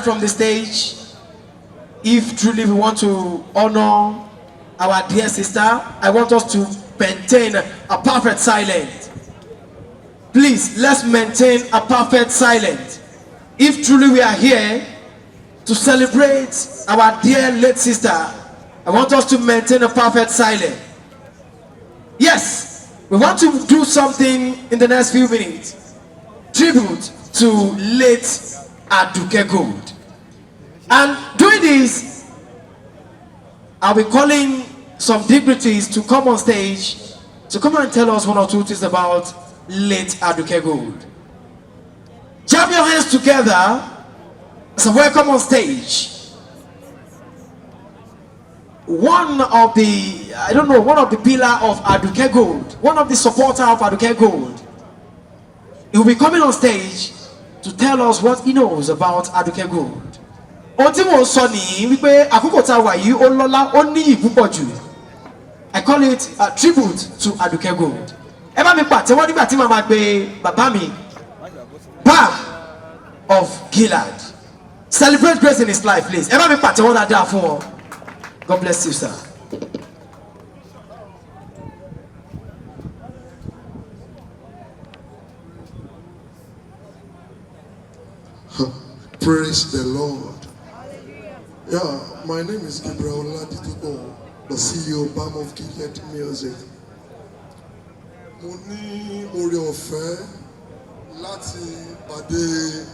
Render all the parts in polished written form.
right from the stage, if truly we want to honor our dear sister, I want us to maintain a perfect silence. Please, let's maintain a perfect silence. If truly we are here to celebrate our dear late sister, I want us to maintain a perfect silence. Yes, we want to do something in the next few minutes. Tribute to late Aduke Gold. And doing this, I'll be calling some dignitaries to come on stage to come and tell us one or two things about late Aduke Gold. Jam your hands together as a welcome on stage. One of the pillar of Aduke Gold, one of the supporter of Aduke Gold, he will be coming on stage to tell us what he knows about Aduke Gold. I call it a tribute to Aduke Gold. Bam of Gilead. Celebrate grace in his life, please. God bless you, sir. Praise the Lord. Yeah, my name is Gabriel Laditubo, the CEO of Gilead Music. Mo ní oore ọ̀fẹ́ láti pàdé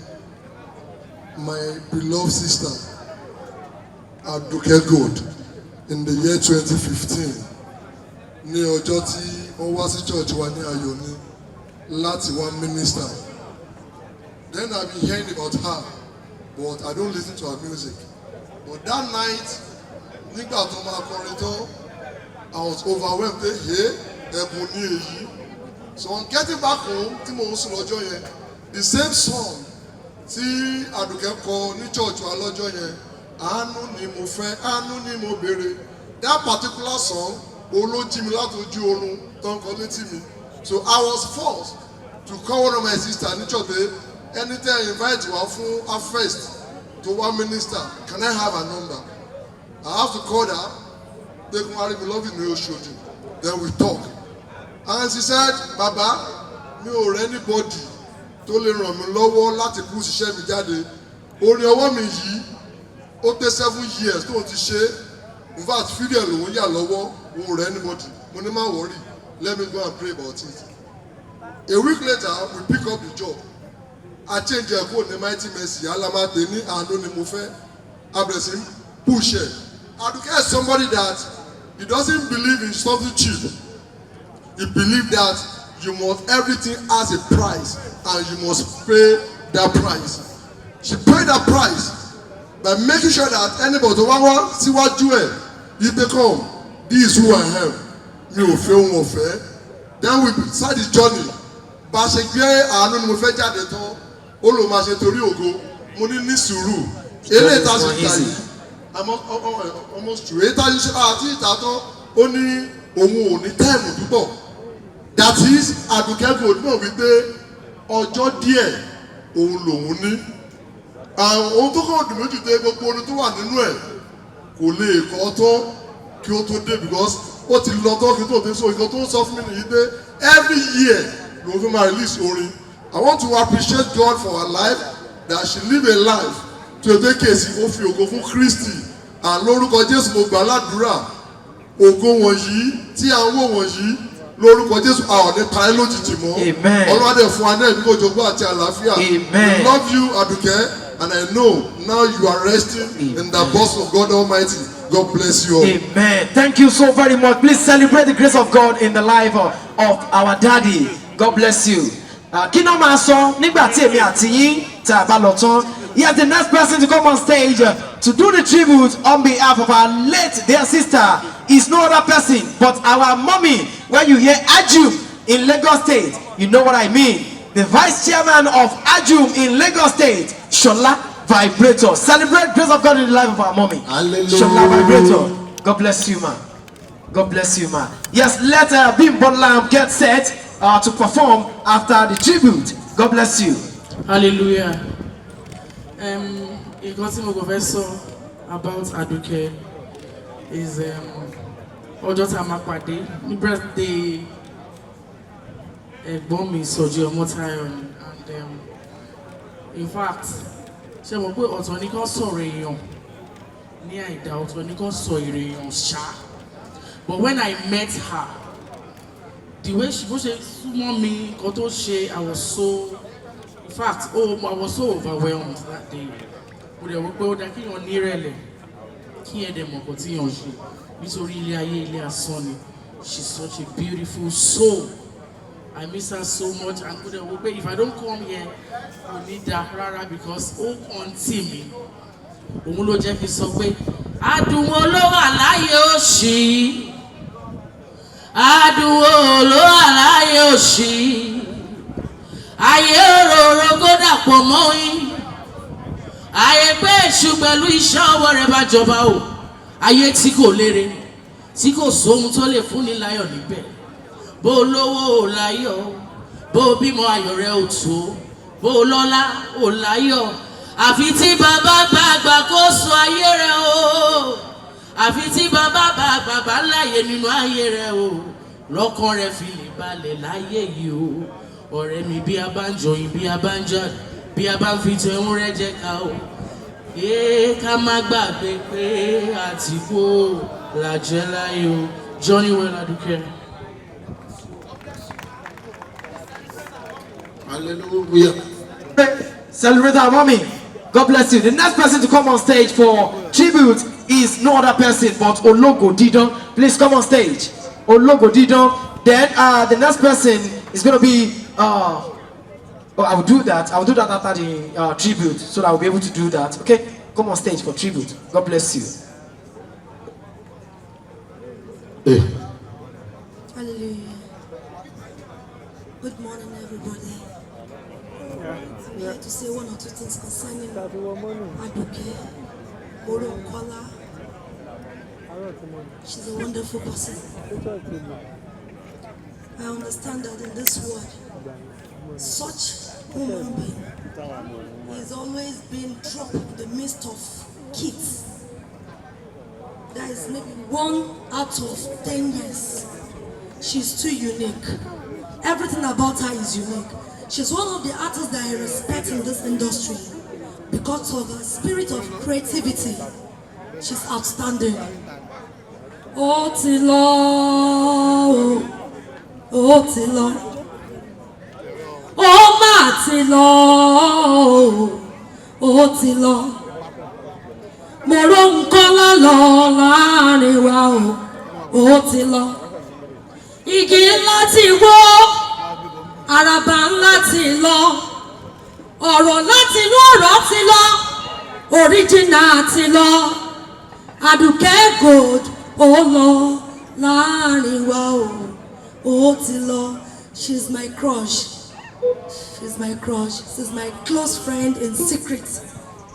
my beloved sister Aduke Gold in the year 2015. Ní ọjọ́ tí wọ́n wá sí church wa ní Ayoni láti wá minister. Then I've been hearing about her, but I don't listen to her music. But that night, nígbà tó máa kọrin tán, I was overwhelmed. Hey, ẹ̀bùn ní èyí. So on getting back home, tí mo ń sùn lọ́jọ́ yẹn, the same song tí Aduke kọ ní church wa lọ́jọ́ yẹn, àánú ni mo fẹ́, àánú ni mo béèrè. That particular song, olójí mi láti ojú oorun tó ń kọ létí mi. So I was forced to call one of my sisters ní church pé anytime I invite wa fún a first to one minister, can I have a number? I have to call her. They come and me love you, Oshodi. Then we talk. And she said, Baba, mi ò rẹ́ anybody tó lè ràn mí lọ́wọ́ láti kú ṣiṣẹ́ mi jáde. Orin ọwọ́ mi yìí, ó tẹ́ 7 years tó ti ṣe. In fact, fídíò lòun yà lọ́wọ́, òun rẹ́ anybody. Mo ní má worry, let me go and pray about it. A week later, we pick up the job. I change your code ní Mighty Mercy. Alamate ní àánú ni mo fẹ́. Abresim push it. Aduke is somebody that he doesn't believe in something cheap. He believes that you must, everything has a price and you must pay that price. She paid that price by making sure that anybody who see what you are, you become, this is who I am. You feel fair. Then we start the journey. Bá ṣe gbé àánú ni mo fẹ́ jáde tán, ó lò máa ṣe torí ògo, mo ní sùúrù. Eléyìí tá a ṣe gbà yìí, almost true. Èyí tá a ṣe àti ìta tán, ó ní òun ò ní táìmù púpọ̀. That is, Aduke Gold náà wípé ọjọ́ díẹ̀ òun lòun ní. Àwọn ohun tó kàn dùn méjì dé gbogbo orin tó wà nínú ẹ̀ kò lè kọ́ tó kí ó tó dé because ó ti lọ tó kí tó dé so nǹkan tó ń sọ fún mi nìyí pé every year lòun fi máa release orin. I want to appreciate God for her life, that she live a life to a vacancy ó fi ògo fún Kristi and lórúkọ Jésù mo gbà ládùúrà ògo wọ̀nyí tí à ń wò wọ̀nyí lórúkọ Jésù àwọn ní parí lójijì mọ́. Ọlọ́dẹ fún wa náà ní ojogbo àti àlàáfíà. I love you Aduke and I know now you are resting in the bosom of God Almighty. God bless you all. Amen. Thank you so very much. Please celebrate the grace of God in the life of our daddy. God bless you. Kí ló máa sọ nígbà tí èmi àti yín tá a bá lọ tán? Yes, the next person to come on stage to do the tribute on behalf of our late dear sister is no other person but our mommy. When you hear Aduke in Lagos State, you know what I mean. The vice chairman of Aduke in Lagos State, Shola Vibrator. Celebrate grace of God in the life of our mommy. Hallelujah. Shola Vibrator. God bless you, man. God bless you, man. Yes, let Bimbo Lamb get set to perform after the tribute. God bless you. Hallelujah. nǹkan tí mo kàn fẹ́ sọ about Aduke is ọjọ́ tá a máa pàdé ní birthday ẹ̀gbọ́n mi Sọjí Ọmọ́táyọ̀ ni, and in fact ṣe mọ̀ pé ọ̀tọ̀ ní kan sọ̀rọ̀ èèyàn ní àìdá, ọ̀tọ̀ ní kan sọ èrè èèyàn ṣá, but when I met her, the way she bó ṣe súnmọ́ mi nǹkan tó ṣe, I was so, in fact I was so overwhelmed that day. Mo dẹ̀ wò pé ó dá kí èèyàn ní ìrẹ̀lẹ̀, kí ẹ̀ dẹ̀ mọ̀ nǹkan tí èèyàn ṣe, nítorí ilé ayé ilé asán ni. She's such a beautiful soul. I miss her so much, and mo dẹ̀ wò pé if I don't come here kò ní dá rárá, because ó kàn tì mí. Òun ló jẹ́ fi sọ pé adùnwó ló wà láyé òṣì, adùnwó ló wà láyé òṣì, ayé òróró kó dàpọ̀ mọ́ yín, ayé pé èṣù pẹ̀lú iṣẹ́ ọwọ́ rẹ̀ bá jọba o, ayé tí kò lérè, tí kò sóhun tó lè fúnni láyọ̀ níbẹ̀. Bó lówó ò láyọ̀, bó bímọ ayọ̀ rẹ̀ ò tó, bó lọ́lá ò láyọ̀, àfi tí bàbá bá gbàkóso ayé rẹ̀ o, àfi tí bàbá bá bàbá láyé nínú ayé rẹ̀ o, lọ́kàn rẹ̀ fi lè balẹ̀ láyé yìí o. Ọ̀rẹ́ mi, bí a bá ń jọyìn, bí a bá ń jáde, bí a bá ń fi tẹ̀hún rẹ̀ jẹ́ ká o, ká má gbàgbé pé àtìkú làjẹ́ láyé o. Johnny well Aduke. Hallelujah. Celebrate our mommy. God bless you. The next person to come on stage for tribute is no other person but Ologo Didon. Please come on stage. Ologo Didon. Then the next person is going to be I will do that. I will do that after the tribute, so that I will be able to do that. Okay, come on stage for tribute. God bless you. Hey. Hallelujah. Good morning, everybody. I'm here to say one or two things concerning Aduke Kola. She's a wonderful person. I understand that in this world, such human being is always being dropped in the midst of kids. There is maybe 1 out of 10 years. She's too unique. Everything about her is unique. She's one of the artists that I respect in this industry because of her spirit of creativity. She's outstanding. Oh, Tilo. Oh, Tilo. Oh, Matilo. Oh, Tilo. Mo ro nǹkan lọ́lọ́ láàrin wa o, ó ti lọ. Igi ńlá ti wó, àràbà ńlá ti lọ, ọ̀rọ̀ láti inú ọ̀rọ̀ ti lọ, original ti lọ. Aduke Gold ó lọ láàrin wa o, ó ti lọ. She's my crush. She's my crush. She's my close friend in secret.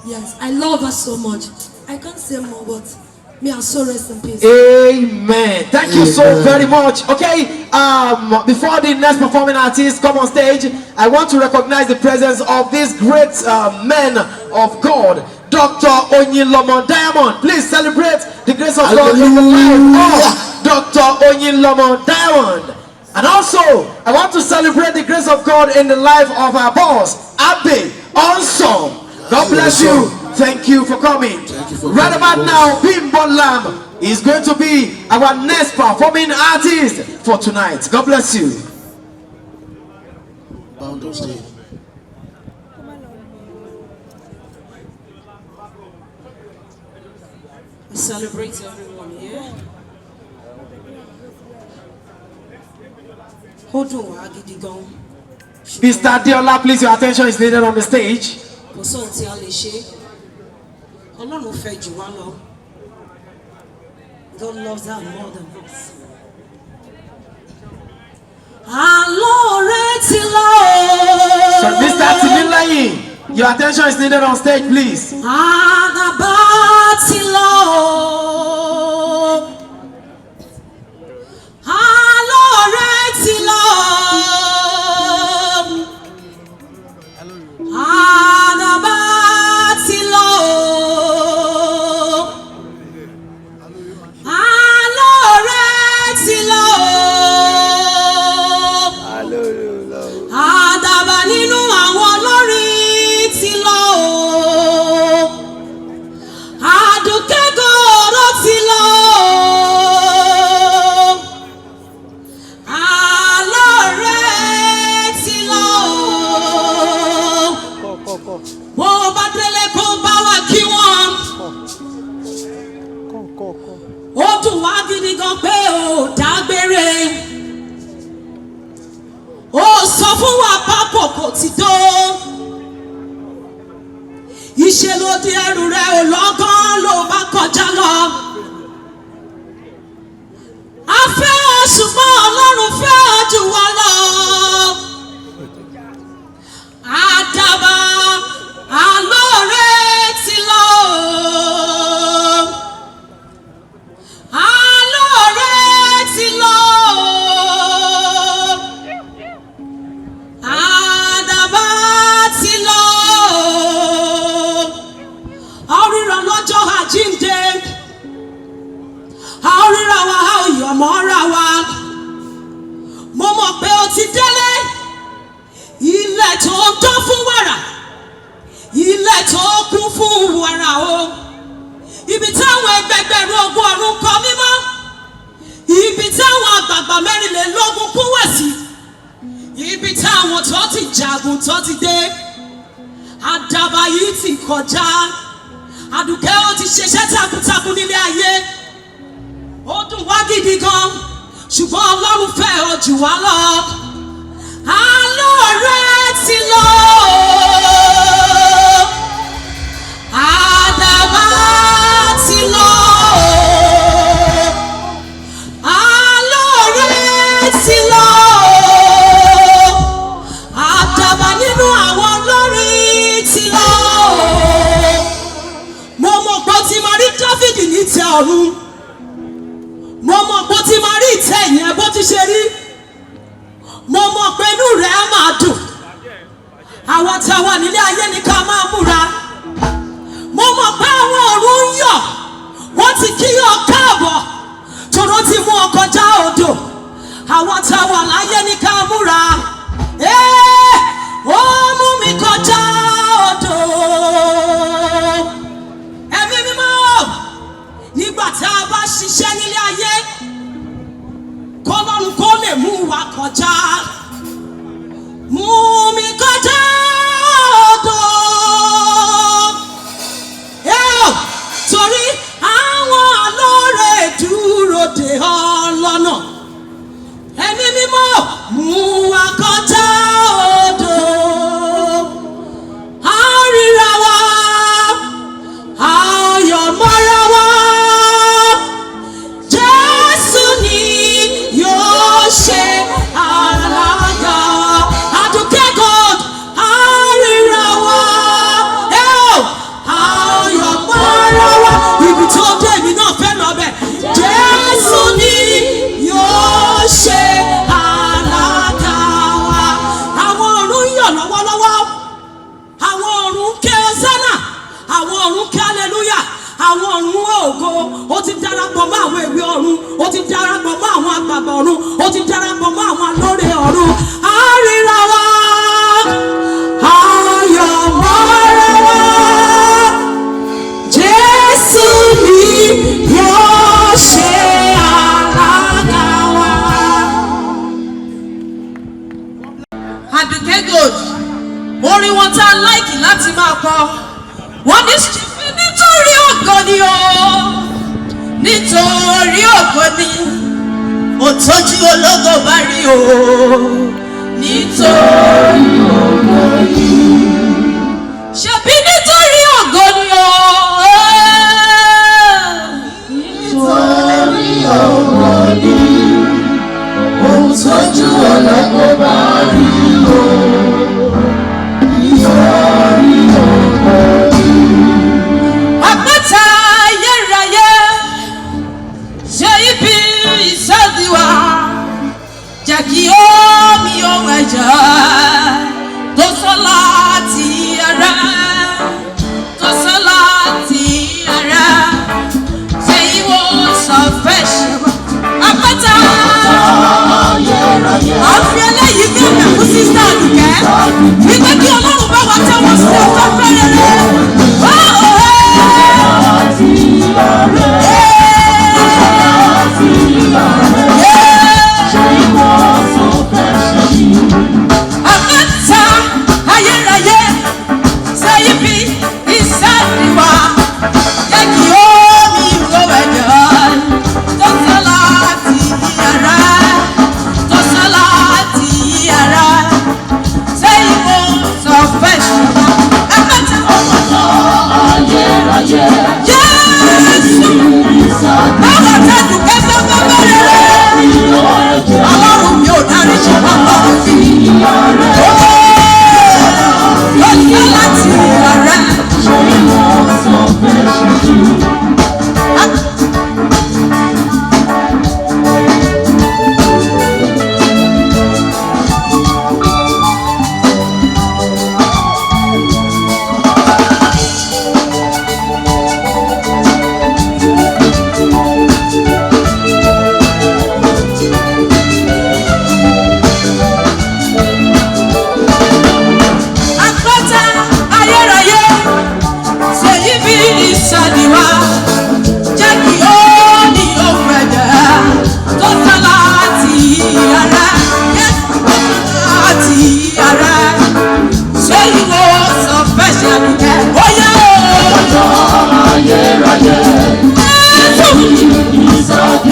Yes, I love her so much. I can't say more, but may her soul rest in peace. Amen. Thank you so very much. Okay, before the next performing artist come on stage, I want to recognize the presence of this great men of God, Dr. Oyinlomo Diamond. Please celebrate the grace of God in the life of Dr. Oyinlomo Diamond. And also, I want to celebrate the grace of God in the life of our boss, Abe Onsom. God bless you. Thank you for coming. Right about now, Bimbo Lamb is going to be our next performing artist for tonight. God bless you. Bound on stage. We celebrate everyone here. Hold on, gidi gan. Mr. Deola, please, your attention is needed on the stage. Kò sóhun tí a lè ṣe. Ọlọ́run fẹ́ jù wá lọ. God loves her more than us. Àlọ́ rẹ̀ ti lọ. So, Mr. Timilayi, your attention is needed on stage, please. Àdàbà ti lọ. Àlọ́ rẹ̀ ti lọ. Àdàbà ti lọ. ó dùn wá gidi gan pé ó dágbére ó sọ fún wa pápọ̀ kò ti tó ìṣèlódì ẹrù rẹ̀ ò lọ́gán ló bá kọjá lọ a fẹ́ ọ ṣùgbọ́n Ọlọ́run fẹ́ ọ jù wá lọ àdàbà alóore ti lọ alóore ti lọ àdàbà ti lọ àríran lọ́jọ́ àjíǹde àríran wa a ò yọ̀ mọ́ra wa mo mọ̀ pé o ti délé ilẹ̀ tó tọ́ fún wàrà ilẹ̀ tó kún fún wàrà o ibi táwọn ẹgbẹgbẹ̀rún ogun ọ̀run kọ mímọ́ ibi táwọn àgbààgbà mẹ́rìnlélógún kún wá sí ibi táwọn tó ti jagun tó ti dé àdàbà yìí ti kọjá Àdùkẹ́ ó ti ṣiṣẹ́ takuntakun nílé ayé ó dùn wá gidi gan ṣùgbọ́n Ọlọ́run fẹ́ ọ jù wá lọ alóore ti lọ àdàbà ti lọ alóore ti lọ àdàbà nínú àwọn olórí ti lọ mo mọ̀ pé ó ti máa rí Dáfídì ní ìtẹ́ ọ̀run mo mọ̀ pé ó ti máa rí ìtẹ́ ìyẹn bó ti ṣe rí mo mọ̀ pé inú rẹ̀ á máa dùn àwọn tí a wà nílé ayé ní ká máa múra mo mọ̀ pé àwọn ọ̀run ń yọ̀ wọ́n ti kí ọ káàbọ̀ tòró ti mú ọ kọjá odò àwọn tí a wà láyé ní ká múra ó mú mi kọjá odò ẹ̀mí mímọ́ nígbà tí a bá ṣiṣẹ́ nílé ayé kọ́lọ́run kó lè mú wa kọjá mú mi kọjá odò torí àwọn alóore dúró dè ọ́ lọ́nà ẹ̀mí mímọ́ mú wa kọjá odò a ríra wa a yọ̀ mọ́ra wa Jésù ni yóò ṣe alága Aduke God a ríra wa a yọ̀ mọ́ra wa ibi tó dé èmi náà fẹ́ lọ bẹ̀ Jésù ni yóò ṣe alága wa àwọn ọ̀run yọ̀ lọ́wọ́lọ́wọ́ àwọn ọ̀run ké Hòsánà àwọn ọ̀run ké hallelujah àwọn ọ̀run ògo ó ti darapọ̀ mọ́ àwọn èwe ọ̀run ó ti darapọ̀ mọ́ àwọn àgbààgbà ọ̀run ó ti darapọ̀ mọ́ àwọn alóore ọ̀run a ríra wa a yọ̀ mọ́ra wa Jésù ni yóò ṣe alága wa. Aduke God orin wọn tá a láìkì láti máa kọ wọ́n ní ṣífì nítorí ògo ni o nítorí ògo ni òtójú ológo bá rí o nítorí ògo ni ṣebí nítorí ògo ni o nítorí ògo ni òtójú ológo bá rí o nítorí ògo ni. Àpáta ayérayé ṣe ibi ìṣẹ́gun wa jẹ́ kí omi ohun ẹ̀jẹ̀ tó sọ láti ara tó sọ láti ara ṣe ìwòsàn fẹ́ ṣe wá. Àpáta ayérayé àfi eléyìí bí ẹ̀mẹ̀ fún sísá Àdùkẹ́ wípé kí Ọlọ́run bá wa tẹ́wọ́ sí afẹ́fẹ́ rere. Báwo tẹ́jú kẹ́sọ́ tó bẹ̀rẹ̀ rẹ̀? Ọlọ́run mi ò dárí jù ọlọ́run mi. Ó ní láti ọ̀rẹ́.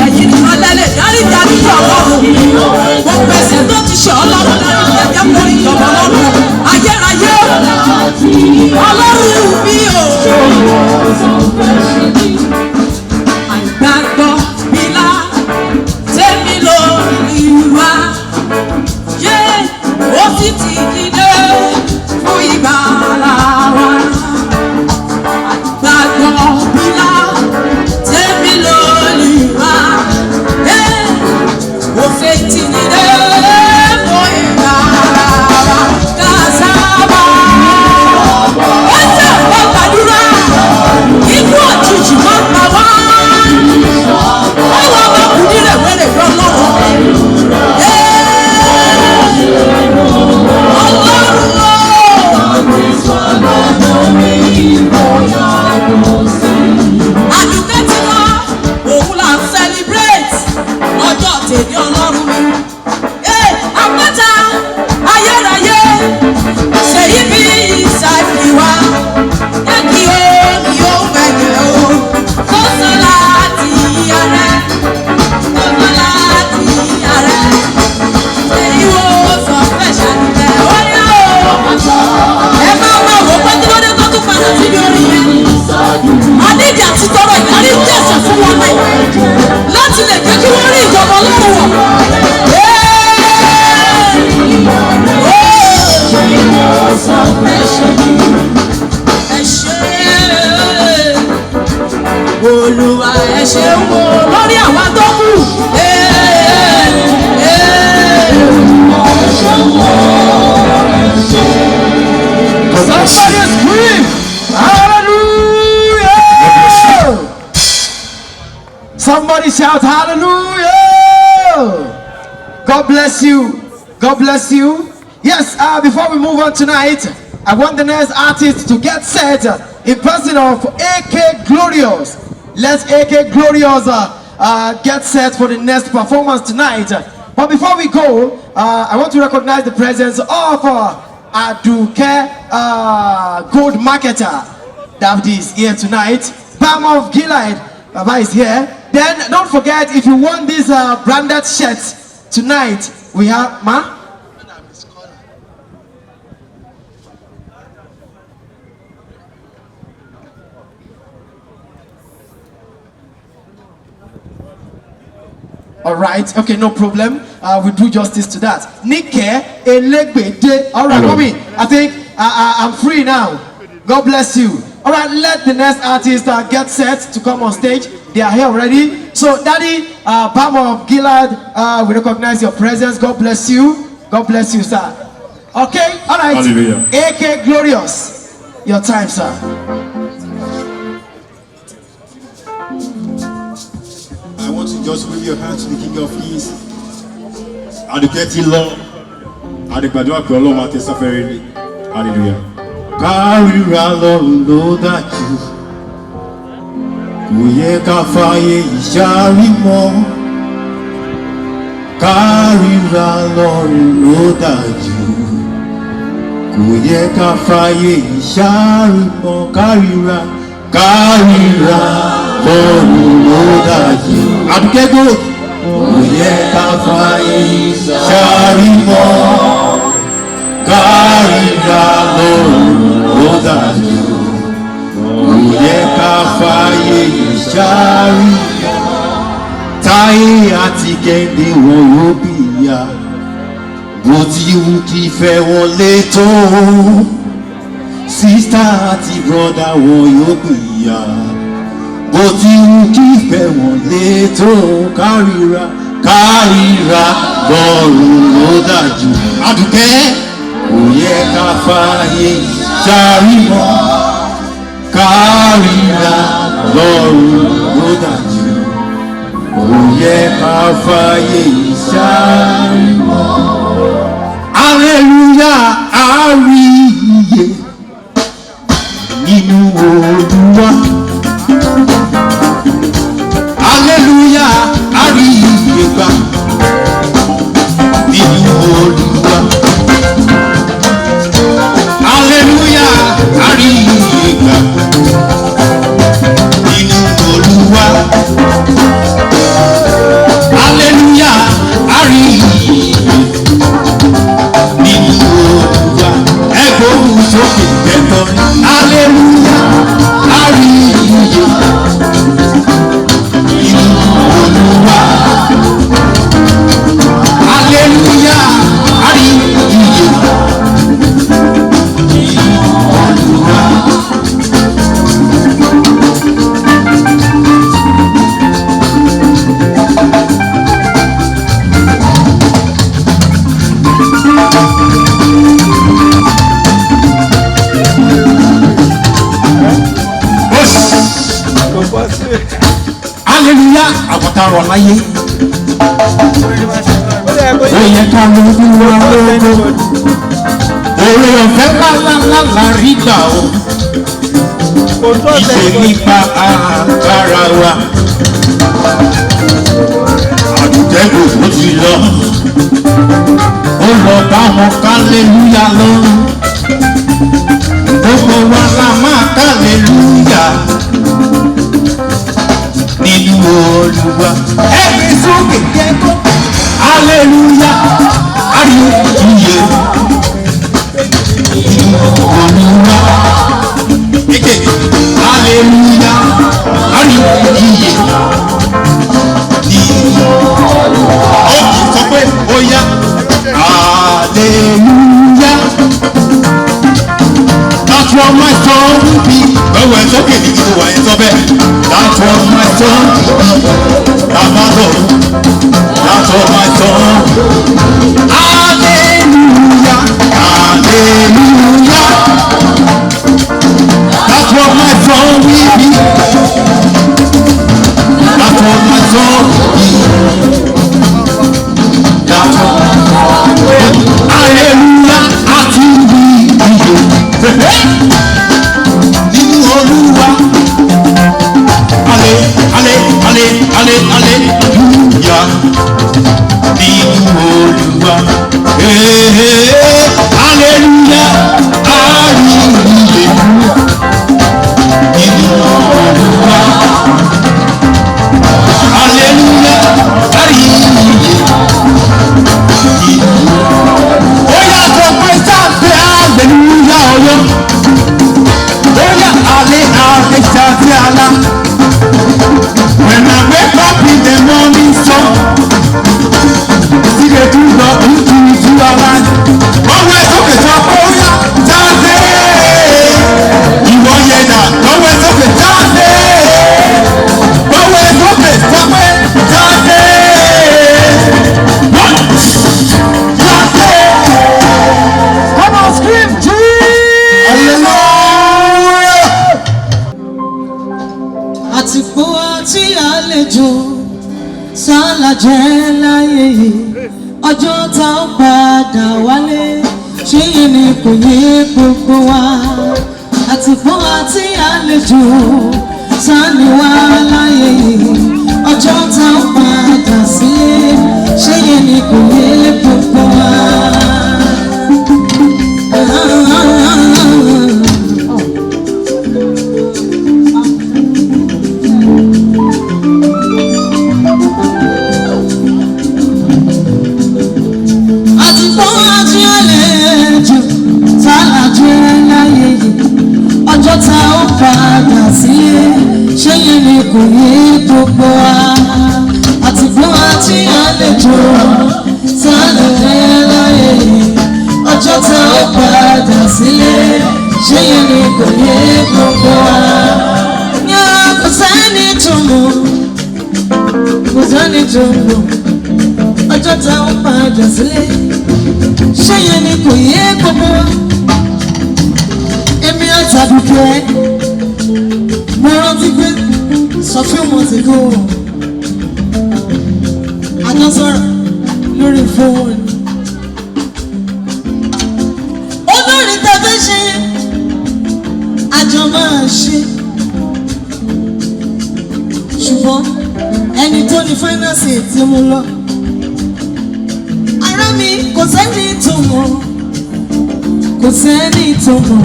Ẹ̀yin nìkan lẹ́lẹ̀ dárí dárí ọlọ́run. Gbogbo ẹ̀ṣẹ̀ tó ti ṣe ọlọ́run dárí ẹ̀jẹ̀ forí ìjọba ọlọ́run. Ayérayé ọlọ́run mi o. Àìgbàgbọ́ bílá tèmi lórí wa. Yé ó sì ti dìde fún ìgbàlà wa. Àìgbàgbọ́ bílá tèmi lórí wa. Yé ó sì ti dìde fún ìgbàlà wa. Kàsáàbà ó jẹ́ ọ̀pọ̀ gbàdúrà. Ikú òjijì máa ń pa wá. Ọwọ́ ọmọkùnrin rẹ̀ wẹ́rẹ̀ yọ lọ́wọ́. Aduke ti lọ, òun là ń celebrate ọjọ́ tèmi ọlọ́run mi. Àpáta ayérayé ṣèyí bí ìṣàfì wa. Jẹ́ kí omi ó gbẹ̀gẹ̀ o, tó sọ láti yàrá, tó sọ láti yàrá. Èyí wo sọ fẹ́ ṣàdìtẹ̀ óyá o. Ẹ máa wá wò pé kí ló dé tó tún padà síbi orí yẹn. Àdídì àti tọrọ ìdarí jẹ̀sẹ̀ fún wọn náà láti lè jẹ́ kí wọ́n rí ìjọba ọlọ́run wọ̀. Ẹ ṣé Olúwa, ẹ ṣé wo lórí àwa tó kù. Somebody scream! Hallelujah! Somebody shout hallelujah! God bless you. God bless you. Yes, before we move on tonight, I want the next artist to get set in person of AK Glorious. Let AK Glorious get set for the next performance tonight. But before we go, I want to recognize the presence of Aduke gold marketer. David is here tonight. Balm of Gilead, Baba is here. Then don't forget, if you want this branded shirt tonight, we have Ma. All right, okay, no problem. We'll do justice to that. Nike Elegbede. All right, mommy, I think I'm free now. God bless you. All right, let the next artist get set to come on stage. They are here already. So, Daddy, Balm of Gilead, we recognize your presence. God bless you. God bless you, sir. Okay, all right. Hallelujah. AK Glorious, your time, sir. I want to just wave your hand to the King of Kings. Aduke ti lọ. Adìgbàdúrà pé Ọlọ́run àti sáfẹ́rẹ́ ni. Hallelujah. Kárìíra lọ́run ló dájú. Kò yẹ ká fààyè ìṣàrí mọ́. Kárìíra lọ́run ló dájú. Kò yẹ ká fààyè ìṣàrí mọ́. Kárìíra lọ́run ló dájú. Aduke Gold. Kò yẹ ká fààyè ìṣàrí mọ́. Kárìíra lọ́run ló dájú. Kò yẹ ká fààyè ìṣàrí mọ́. ayé àti kẹ́ndé wọn yóò bìyà bó ti wù kí fẹ́ wọn lé tó sísítà àti bọ́dà wọn yóò bìyà bó ti wù kí fẹ́ wọn lé tó kárìíra lọ́rùn ló dájú. Àdùkẹ́ kò yẹ ká fààyè ṣàrímọ́ kárìíra lọ́rùn ló dájú. Kò yẹ ká fààyè ṣàrímọ́. Hallelujah, àrí iye nínú Olúwa. Hallelujah, àrí iye gbà nínú Olúwa. Hallelujah, àrí iye gbà nínú Olúwa. Hallelujah, àrí iye nínú Olúwa. Ẹgbóhùn sókè kẹtọ. Hallelujah, àrí iye nínú Olúwa. Hallelujah, àrí iye nínú Olúwa. Hallelujah, àbọ̀tá rọ̀ láyé. Ó yẹ ká ló ń wá lóko. Oore ọ̀fẹ́ lálálálá rí gbà o. Ìṣe nípa agbára wa. Àdùkẹ́gbò ó ti lọ. Ó lọ bá wọn kálẹ́lúyà lọ́rùn. Gbogbo wa la máa kálẹ́lúyà nínú Olúwa. Ẹgbẹ́ sókè kẹ́kọ̀ọ́. Hallelujah, àrí iye nínú Olúwa. Hallelujah, àrí iye nínú Olúwa. Ó kì í sọ pé ó yá. Hallelujah. That's what my song will be. Báwo ẹ sókè ní kí ló wà yẹn sọ bẹ́ẹ̀? That's what my song will be. Bàbá lọ́rùn. That's what my song. Hallelujah, hallelujah. That's what my song will be. That's what my song will be. That's what my song will be. Hallelujah, àti iye nínú Olúwa. Hallelujah nínú Olúwa. Hallelujah, àrí iye nínú Olúwa. Hallelujah, àrí iye nínú Olúwa. Ó yà sọ pé sáfẹ́ hallelujah ọyọ́. Ó yà alẹ́ sáfẹ́ àlá. When I wake up in the morning sun, see the do love you do our life. Always okay, so oh yeah, Sunday. You want hear that? Always okay, Sunday. Always okay, Sunday. What? Sunday. Come on, scream, Jesus. Hallelujah. Àtìpó àti àlejò sálàjẹ́ láyé yìí ọjọ́ tá ó padà wálé ṣé yìí ni kò yé gbogbo wa. Àtìpó àti àlejò sáníwá láyé yìí ọjọ́ tá ó padà sílé ṣé yìí ni kò yé gbogbo wa. Ọjọ́ tá ó padà sílé ṣé yẹn ni kò yé gbogbo wa. Àtìgbó àlejò sálẹ̀ láyé ọjọ́ tá ó padà sílé ṣé yẹn ni kò yé gbogbo wa. Kò sẹ́ni tó mọ̀ kò sẹ́ni tó mọ̀ ọjọ́ tá ó padà sílé ṣé yẹn ni kò yé gbogbo wa. Èmi àtàdùkẹ́ mo rántí pé sọ few months ago àjọ sọ̀rọ̀ lórí fóònù. Olórin tẹ́fẹ́ ṣe yẹn àjọ máa ṣe ṣùgbọ́n ẹni tó ní fáínàsì tí mo lọ ara mi kò sẹ́ni tó mọ̀ kò sẹ́ni tó mọ̀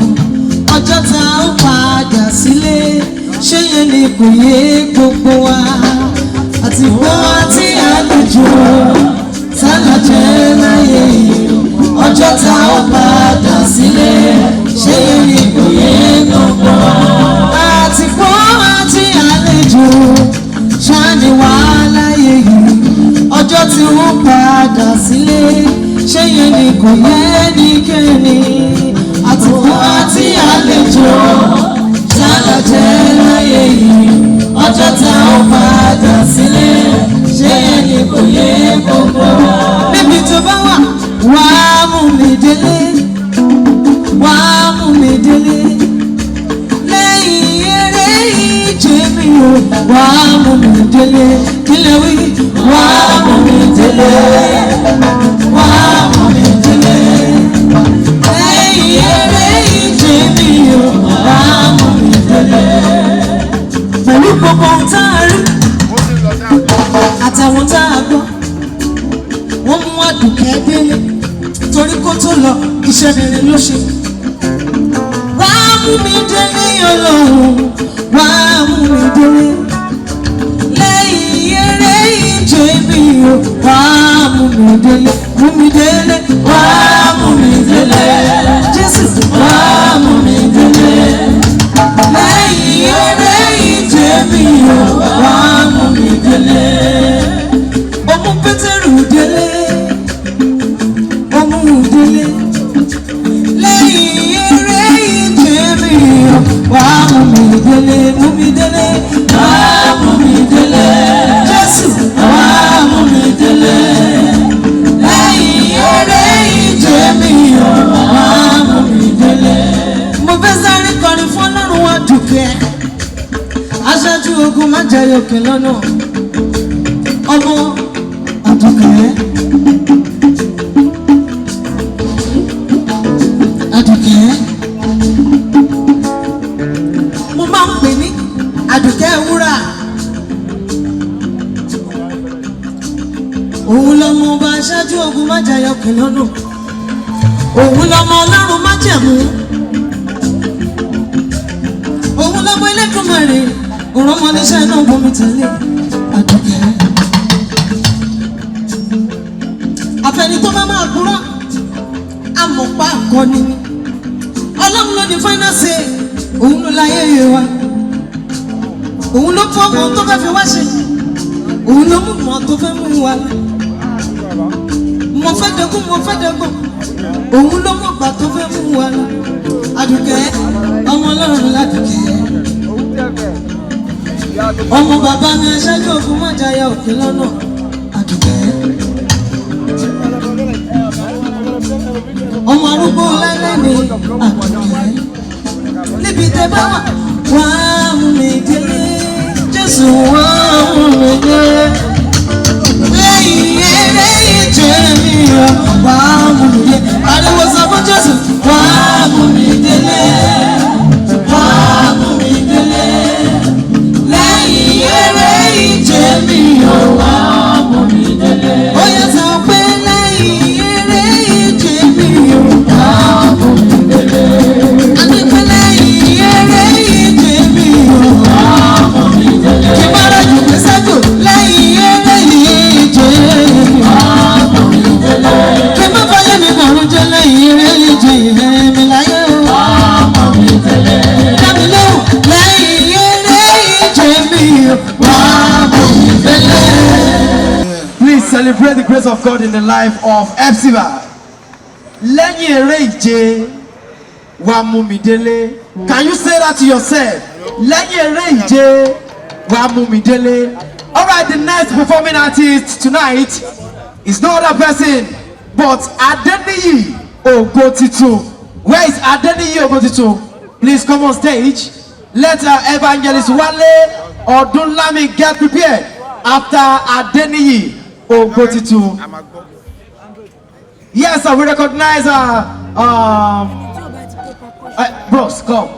ọjọ́ tá ó padà sílé ṣé yẹn ni kò yé gbogbo wa àti gbọ́ àti àlejò sálàjẹ́ láyé ọjọ́ tá ó padà sílé ṣé yẹn ni kò yé gbogbo wa àti gbọ́ àti àlejò ṣáàní wà láyé yìí ọjọ́ tí ó padà sílé ṣé yẹn ni kò yé nìkẹ́ni àti gbọ́ àti àlejò sálàjẹ́ láyé yìí ọjọ́ tá ó padà sílé ṣé yẹn ni kò yé gbogbo wa. Níbi tó bá wà wá mú mi délé wá mú mi délé lẹ́yìn eré ìje mi ò wá mú mi délé kílẹ̀ wí wá mú mi délé wá mú mi délé lẹ́yìn eré ìje mi ò wá mú mi délé. Pẹ̀lú gbogbo ohun tá a rí àtàwọn tá a gbọ́ wọ́n mú Àdùkẹ́ délé torí kó tó lọ iṣẹ́ rere ló ṣe. Wá mú mi délé Ọlọ́run wá mú mi délé lẹ́yìn eré ìje mi ò wá mú mi délé mú mi délé wá mú mi délé Jésù wá mú mi délé lẹ́yìn eré ìje mi ò wá mú mi délé. Ó mú Pétérù délé ó mú délé lẹ́yìn eré ìje mi ò wá mú mi délé mú mi délé wá mú mi délé Jésù wá mú mi délé lẹ́yìn eré ìje mi ò wá mú mi délé. Mo fẹ́ sáré kọrin fún Ọlọ́run Àdùkẹ́ aṣáájú ogun má jẹ́ òkè lọ́nà ọmọ Àdùkẹ́ Àdùkẹ́ mo máa ń pè ní Àdùkẹ́ wúrà òun lọmọ ọba aṣáájú ogun má jẹ́ òkè lọ́nà òun lọmọ Ọlọ́run má jẹ̀mú òun lọmọ Elédùmarè òun ọmọ oníṣẹ́ náà bomi tẹ̀lé Àdùkẹ́. Àfẹ́ni tó máa máa gbúrọ́ amọ̀pá àkọ́ni ni Ọlọ́run ló ní fáínàsì òun ló láyé wa òun ló fọ́ ọmọ tó fẹ́ fi wá ṣe òun ló mú mọ́ tó fẹ́ mú wa lọ mo fẹ́ dẹ́kun mo fẹ́ dẹ́kun òun ló mọ̀ gbà tó fẹ́ mú wa lọ Àdùkẹ́ ọmọ Ọlọ́run l'Àdùkẹ́ ọmọ bàbá mi aṣáájú ogun má jayà òkè lọ́nà Àdùkẹ́ ọmọ arúgbó láíláí ni Àdùkẹ́ níbi tẹ́ bá wà wá mú mi délé Jésù wá mú mi délé lẹ́yìn eré ìje mi ò wá mú mi délé ariwo sọ fún Jésù wá mú mi délé wá mú mi délé lẹ́yìn eré ìje mi ò wá mú mi délé. Ó yẹ sọ pé lẹ́yìn eré ìje mi ò wá mú mi délé. Àti pé lẹ́yìn eré ìje mi ò wá mú mi délé. Kí bá rẹ̀ jù pé sẹ́jù lẹ́yìn eré ìje mi ò wá mú mi délé. Kí má fọyín mi bọ̀rún jẹ́ lẹ́yìn eré ìje mi. celebrate the grace of God in the life of Epsiba. Lẹ́yìn eré ìje wa mú mi délé. Can you say that to yourself? Lẹ́yìn eré ìje wa mú mi délé. Alright, the next performing artist tonight is no other person but Adeniyi Ogotitun. Where is Adeniyi Ogotitun? Please come on stage. Let Evangelist Wale Odunlami get prepared after Adeniyi Ogotitun. Yes, sir, we recognize bros, come.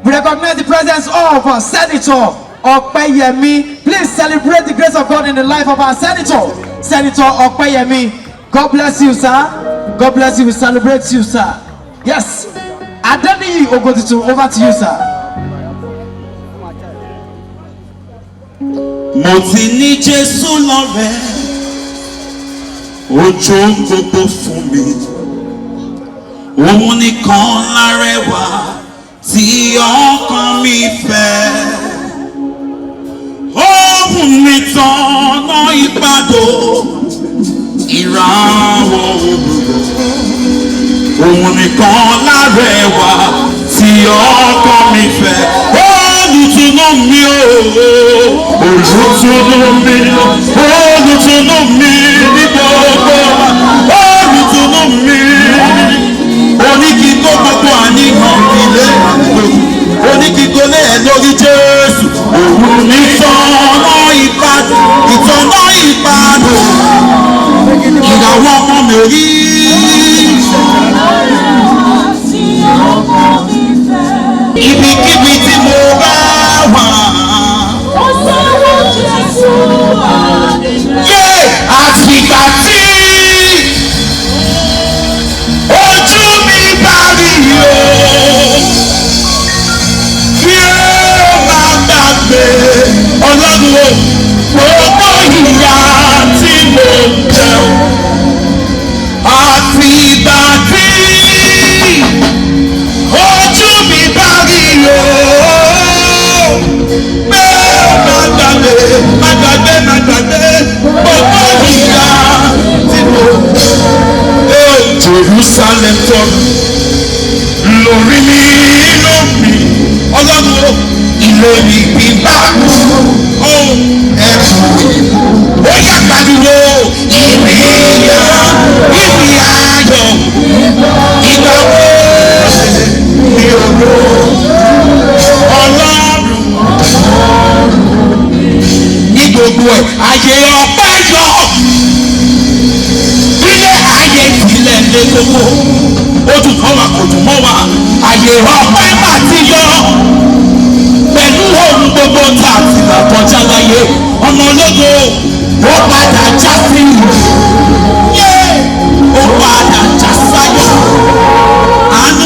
We recognize the presence of Senator Opeyemi. Please celebrate the grace of God in the life of our Senator Opeyemi. God bless you, sir. God bless you. We celebrate you, sir. Yes. Adeniyi Ogotitun, over to you, sir. Mo ti ní Jésù lọ́rẹ́, ojú gbogbo fún mi. Òun nìkan lárẹwà tí ọkàn mi fẹ́. Òun nìtọ́nà ìpàdó ìràwọ̀ òwúrọ̀. Òun nìkan lárẹwà tí ọkàn mi fẹ́. Olùtùnú mi o, olùtùnú mi, olùtùnú mi ní gbogbo, olùtùnú mi. Oníkíkó gbogbo àníkàn ilé oníkíkó lé ẹ lórí Jésù. Òun ní ìtọ́nà ìpàdé, ìtọ́nà ìpàdé. Ìràwọ̀ ọmọ mi ò rí. Ibikíbi tí mo bá wà. Ó sọ̀rọ̀ Jésù àdìrẹ́. Àtìgbà tí ojú mi bá rí o, kí ó máa gbàgbé Ọlọ́run o, gbogbo ìyà tí mo jẹ o. Àtìgbà tí ojú mi bá rí o, pé má gbàgbé gbogbo ìyà tí mo jẹ. Jerusalem tọrọ lórí mi lómi Ọlọ́run ìlórí bíbá ohun ẹ̀fọ́ ó yà pariwo ìrì ayọ̀ ìgbà wo ni ògo Ọlọ́run ní gbogbo ẹ̀ ayé ọpẹ́ yọ. Ayé ìpìlẹ̀ lé gbogbo, ó dùn mọ́ wa kò dùn mọ́ wa, ayé ọpẹ́ mà ti yọ. Pẹ̀lú ohun gbogbo tá a ti là kọjá láyé, ọmọ ológo, ó padà já sí ìlú. Ó padà já sáyọ̀. Àánú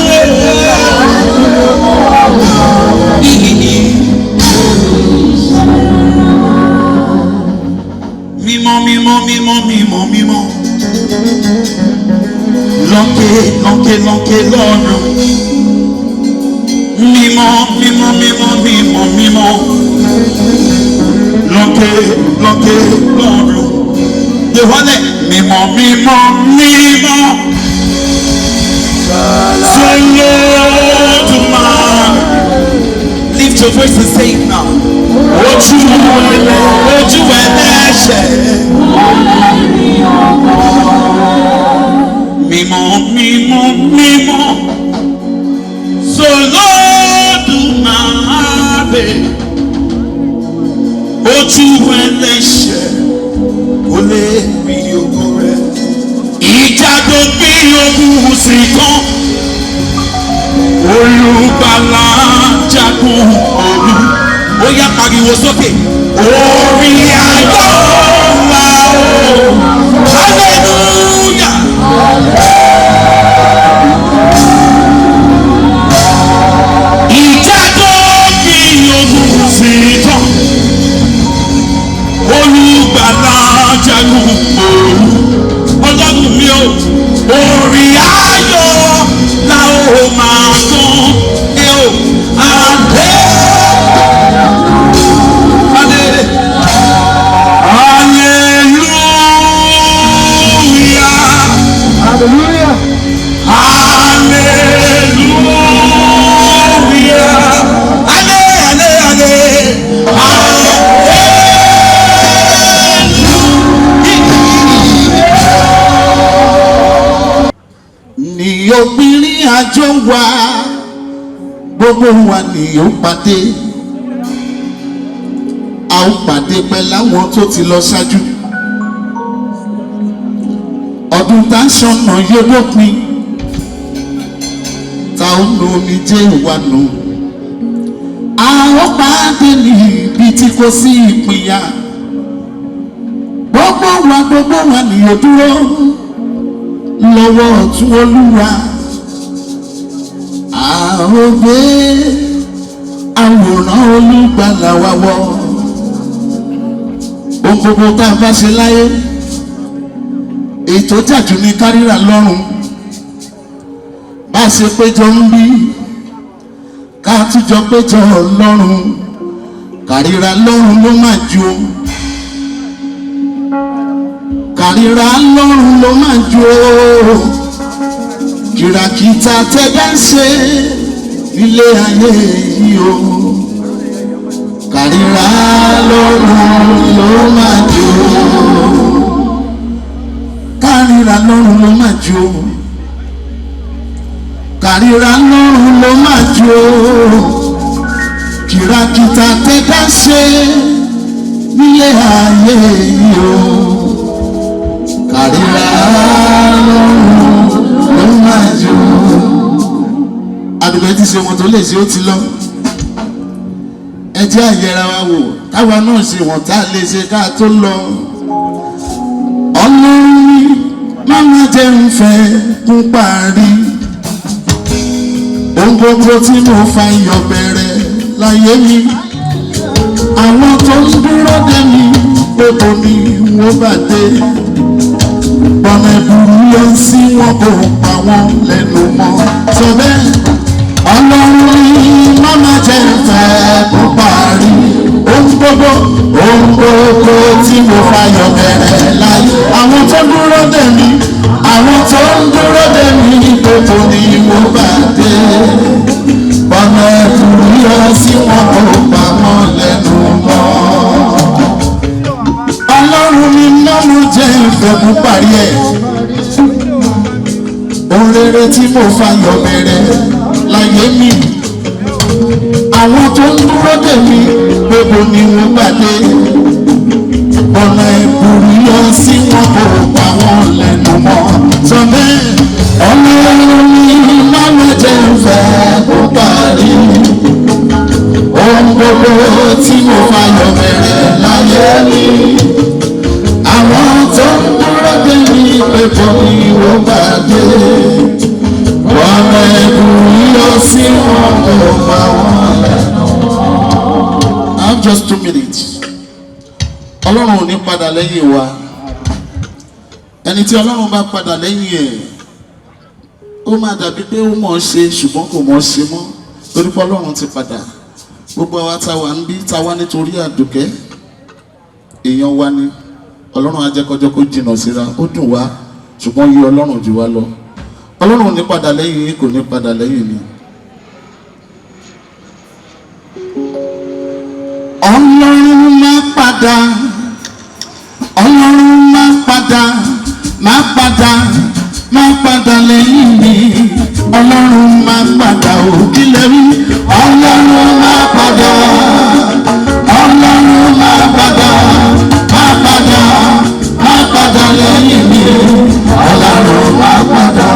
mímọ́ mímọ́ mímọ́ mímọ́ mímọ́. Lókè lókè lókè lọ́run. Mímọ́ mímọ́ mímọ́ mímọ́ mímọ́. Lókè lókè lọ́run. Yehole mímọ́ mímọ́ mímọ́. Solódùmarè. Lift your voice and say it now. Ojú ẹlẹ́ṣẹ̀. Mímọ́ mímọ́ mímọ́ Solódùmarè. Ojú ẹlẹ́ṣẹ̀ kò lè rí ògo rẹ̀. Ìjà tó gbé ogun sí kan. Olùgbàlà jagun òru. Ó yá pariwo sókè. Orí ayọ̀ ńlá o. Hallelujah. Ìjà tó kí ogun sí tán. Olùgbàlà jagun òru. Ọlọ́run mi o. Orí ayọ̀ la ó máa tán. Adé. àjọ wa gbogbo wa ni ó pàdé a ó pàdé pẹ̀lú àwọn tó ti lọ ṣáájú ọdún tá a ṣọ̀nà yóò dópin ta ó lo omijé wa nù a ó pàdé níbi tí kò sí ìpínyà gbogbo wa ni ó dúró lọ́wọ́ ọ̀tún Olúwa a ó gbé àwòrán Olùgbàlà wa wọ̀ ohun gbogbo tá a bá ṣe láyé ètò jàjù ní kárìíra lọ́rùn bá a ṣe péjọ ń bí ká túnjọ péjọ lọ́rùn kárìíra lọ́rùn ló máa ju kárìíra lọ́rùn ló máa ju kìràkìtà tẹ́gbẹ́ ń ṣe nílé ayé yìí o kárìíra lọ́rùn ló máa ju kárìíra lọ́rùn ló máa ju kárìíra lọ́rùn ló máa ju kìràkìtà tẹ́gbẹ́ ń ṣe nílé ayé yìí o kárìíra lọ́rùn ló máa ju. Àdùgbẹ́ ti ṣe wọn tó lè ṣe ó ti lọ ẹ jẹ́ àyẹ̀ra wa wò táwa náà ṣe wọ́n tá a lè ṣe ká tó lọ. Ọlọ́run mi máma jẹ́ ń fẹ́ kún parí ohun gbogbo tí mo fa iyọ̀ bẹ̀rẹ̀ láyé mi àwọn tó ń dúró dè mí gbogbo ni wọ́n bá dé ọ̀nà ìbúrú yọ sí wọn kò pa wọn lẹ́nu mọ́ sọ bẹ́ẹ̀. Ọlọ́run mi máma jẹ́ ń fẹ́ kún parí ohun gbogbo tí mo fa iyọ̀ bẹ̀rẹ̀ láyé àwọn tó dúró dè mí àwọn tó ń dúró dè mí gbogbo ni wọ́n bá dé ọ̀nà ìbúrú yọ sí wọn kò pa wọn lẹ́nu mọ́. Ọlọ́run mi lọ́nu jẹ́ ìfẹ́ mú parí ẹ̀ ohun rere tí mo fa yọ̀ bẹ̀rẹ̀ láyé mi àwọn tó ń dúró dè mí gbogbo ni wọ́n gbàdé ọ̀nà ìbùrú yọ sí wọn kò pa wọn lẹ́nu mọ́ sọ bẹ́ẹ̀. Ọlọ́run mi lọ́nu jẹ́ ìfẹ́ mú parí ohun gbogbo tí mo fa yọ̀ bẹ̀rẹ̀ láyé mi àwọn tó ń dúró dè mí gbogbo ni wọ́n gbàdé ọ̀nà ìbùrú yọ sí wọn kò pa wọn lẹ́nu. I have just 2 minutes. Ọlọ́run ò ní padà lẹ́yìn wa ẹni tí Ọlọ́run bá padà lẹ́yìn ẹ̀ ó máa dàbí pé ó mọ̀ ọ́ ṣe ṣùgbọ́n kò mọ̀ ọ́ ṣe mọ́ torí pé Ọlọ́run ti padà gbogbo àwa tá wà ń bí tá wá nítorí Àdùkẹ́ èèyàn wa ni Ọlọ́run ajẹ́kọjọ́ kó jìnnà síra ó dùn wá ṣùgbọ́n yí Ọlọ́run jù wá lọ Ọlọ́run ò ní padà lẹ́yìn yín kò ní padà lẹ́yìn mi. Ọlọ́run máa padà Ọlọ́run máa padà lẹ́yìn mi Ọlọ́run máa padà òkìlẹ̀ rí Ọlọ́run máa padà Ọlọ́run máa padà lẹ́yìn mi Ọlọ́run máa padà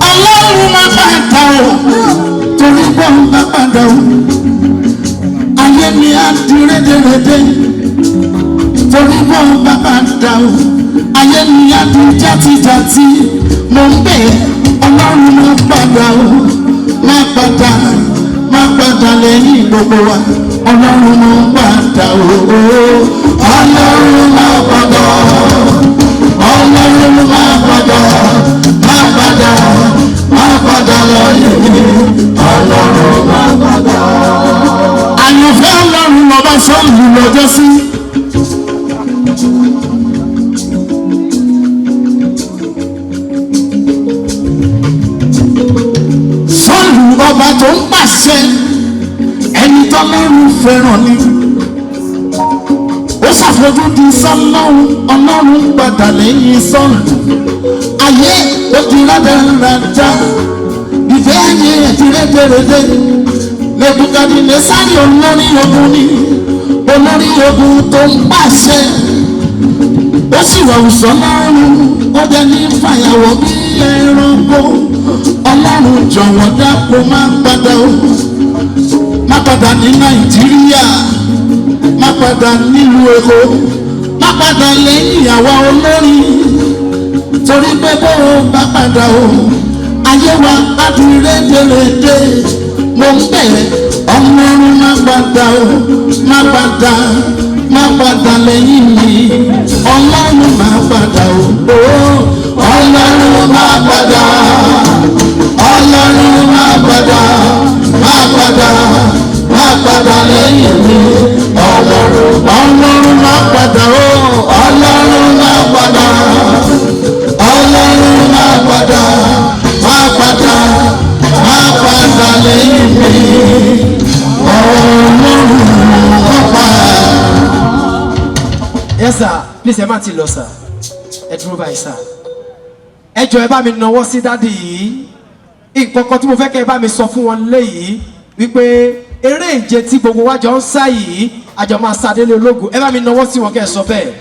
Ọlọ́run máa padà o torí bọ́ọ̀ máa padà o ayé mi á di rédèrèdè torí bọ́ọ̀ máa padà o ayé mi á di játijàti mo ń bẹ̀ Ọlọ́run máa padà o máa padà lẹ́yìn gbogbo wa Ọlọ́run máa padà o Ọlọ́run máa padà Ọlọ́run máa padà lẹ́yìn mi Ọlọ́run máa padà. Àyànfẹ́ Ọlọ́run lọ́ba sọ́ọ̀lù lọ́jọ́ sí. Sọ́ọ̀lù ọba tó ń pàṣẹ ẹni tọ́lọ́run fẹ́ràn ni ó ṣàfojúdi sọ́lọ́run ọlọ́run padà lẹ́yìn sọ́nù ayé ó ti rádaràdà ìfẹ́ ayé ẹ̀ ti rédèrèdè Nebukadnesari olórí ogun ni olórí ogun tó ń pàṣẹ ó sì rọrùn sọ́lọ́run ó jẹ́ ní fàyàwọ́ bí ẹranko ọlọ́run jọ̀wọ́ dápò má padà ó má padà ní Nàìjíríà má padà nílùú Èkó má padà lẹ́yìn àwa olórí torí pé bó o bá padà o ayé wa á di rédèrèdè mo ń bẹ̀rẹ̀ ọlọ́run má padà o má padà lẹ́yìn mi ọlọ́run má padà o ọlọ́run má padà ọlọ́run má padà má padà lẹ́yìn mi ọlọ́run má padà o ọlọ́run má padà ọlọ́run má padà lẹ́yìn mi ọlọ́run má padà. Yes sir, please ẹ má ti lọ sir, ẹ dúró báyìí sir. Ẹ jọ̀ọ́ ẹ bá mi nawọ́ sí dádì yìí. Nǹkan kan tí mo fẹ́ kẹ́ ẹ bá mi sọ fún wọn léyìí wípé eré ìje tí gbogbo wa jọ ń sá yìí àjọ máa sá délé ológun. Ẹ bá mi nawọ́ sí wọn kẹ́ ẹ sọ bẹ́ẹ̀.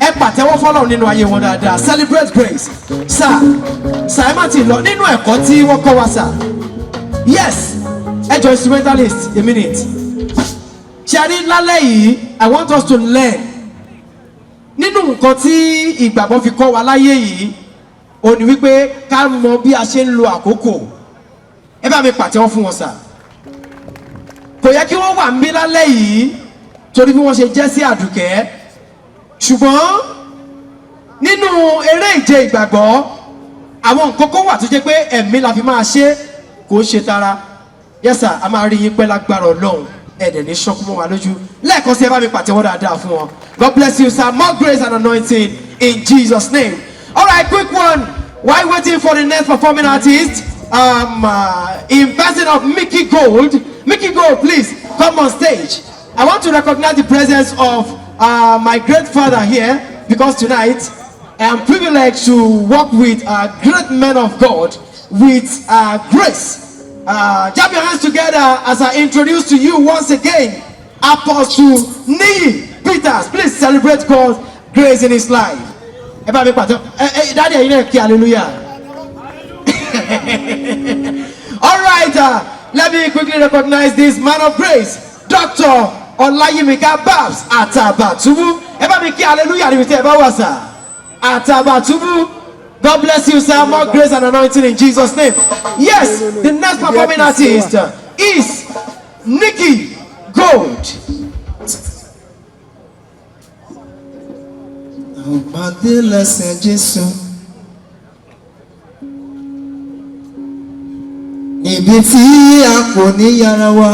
Ẹ pàtẹ́wọ́ fọ́lọ́run nínú ayé wọn dáadáa. Celebrate grace. Sir, ẹ má ti lọ nínú ẹ̀kọ́ tí wọ́n kọ́ wa sir. Yes, ẹ jọ̀ọ́ instrumentalist a minute. Ṣẹ́rí lálẹ́ yìí I want us to learn nínú nǹkan tí ìgbàgbọ́ fi kọ́ wa láyé yìí ó ní wípé ká mọ bí a ṣe ń lo àkókò. Ẹ bá mi pàtẹ́wọ́ fún wọn sà. Kò yẹ kí wọ́n wà ń bí lálẹ́ yìí torí bí wọ́n ṣe jẹ́ sí Àdùkẹ́ ṣùgbọ́n nínú eré ìje ìgbàgbọ́ àwọn nǹkan kan wà tó jẹ́ pé ẹ̀mí la fi máa ṣe kò ṣe tara. Yes sir, a máa rí yín pẹ́ lágbára Ọlọ́run ẹ̀dẹ̀ ní ṣọ́kú mọ́ wa lójú lẹ́ẹ̀kan sí ẹ bá mi pàtẹ́wọ́ dáadáa fún wọn. God bless you sir, more grace and anointing in Jesus name. Alright, quick one while waiting for the next performing artist in person of Mickey Gold. Mickey Gold, please come on stage. I want to recognize the presence of my great father here because tonight I am privileged to work with great men of God with grace. Jab your hands together as I introduce to you once again Apostle Niyi Peters. Please celebrate God's grace in his life. Daddy, hallelujah. All right, let me quickly recognize this man of grace, Dr. Olayimika Babs Atabatubu. Hallelujah. Atabatubu. God bless you, sir. More grace and anointing in Jesus' name. Yes, the next performing artist is Mickey Gold. Níbi tí a kò ní yára wa,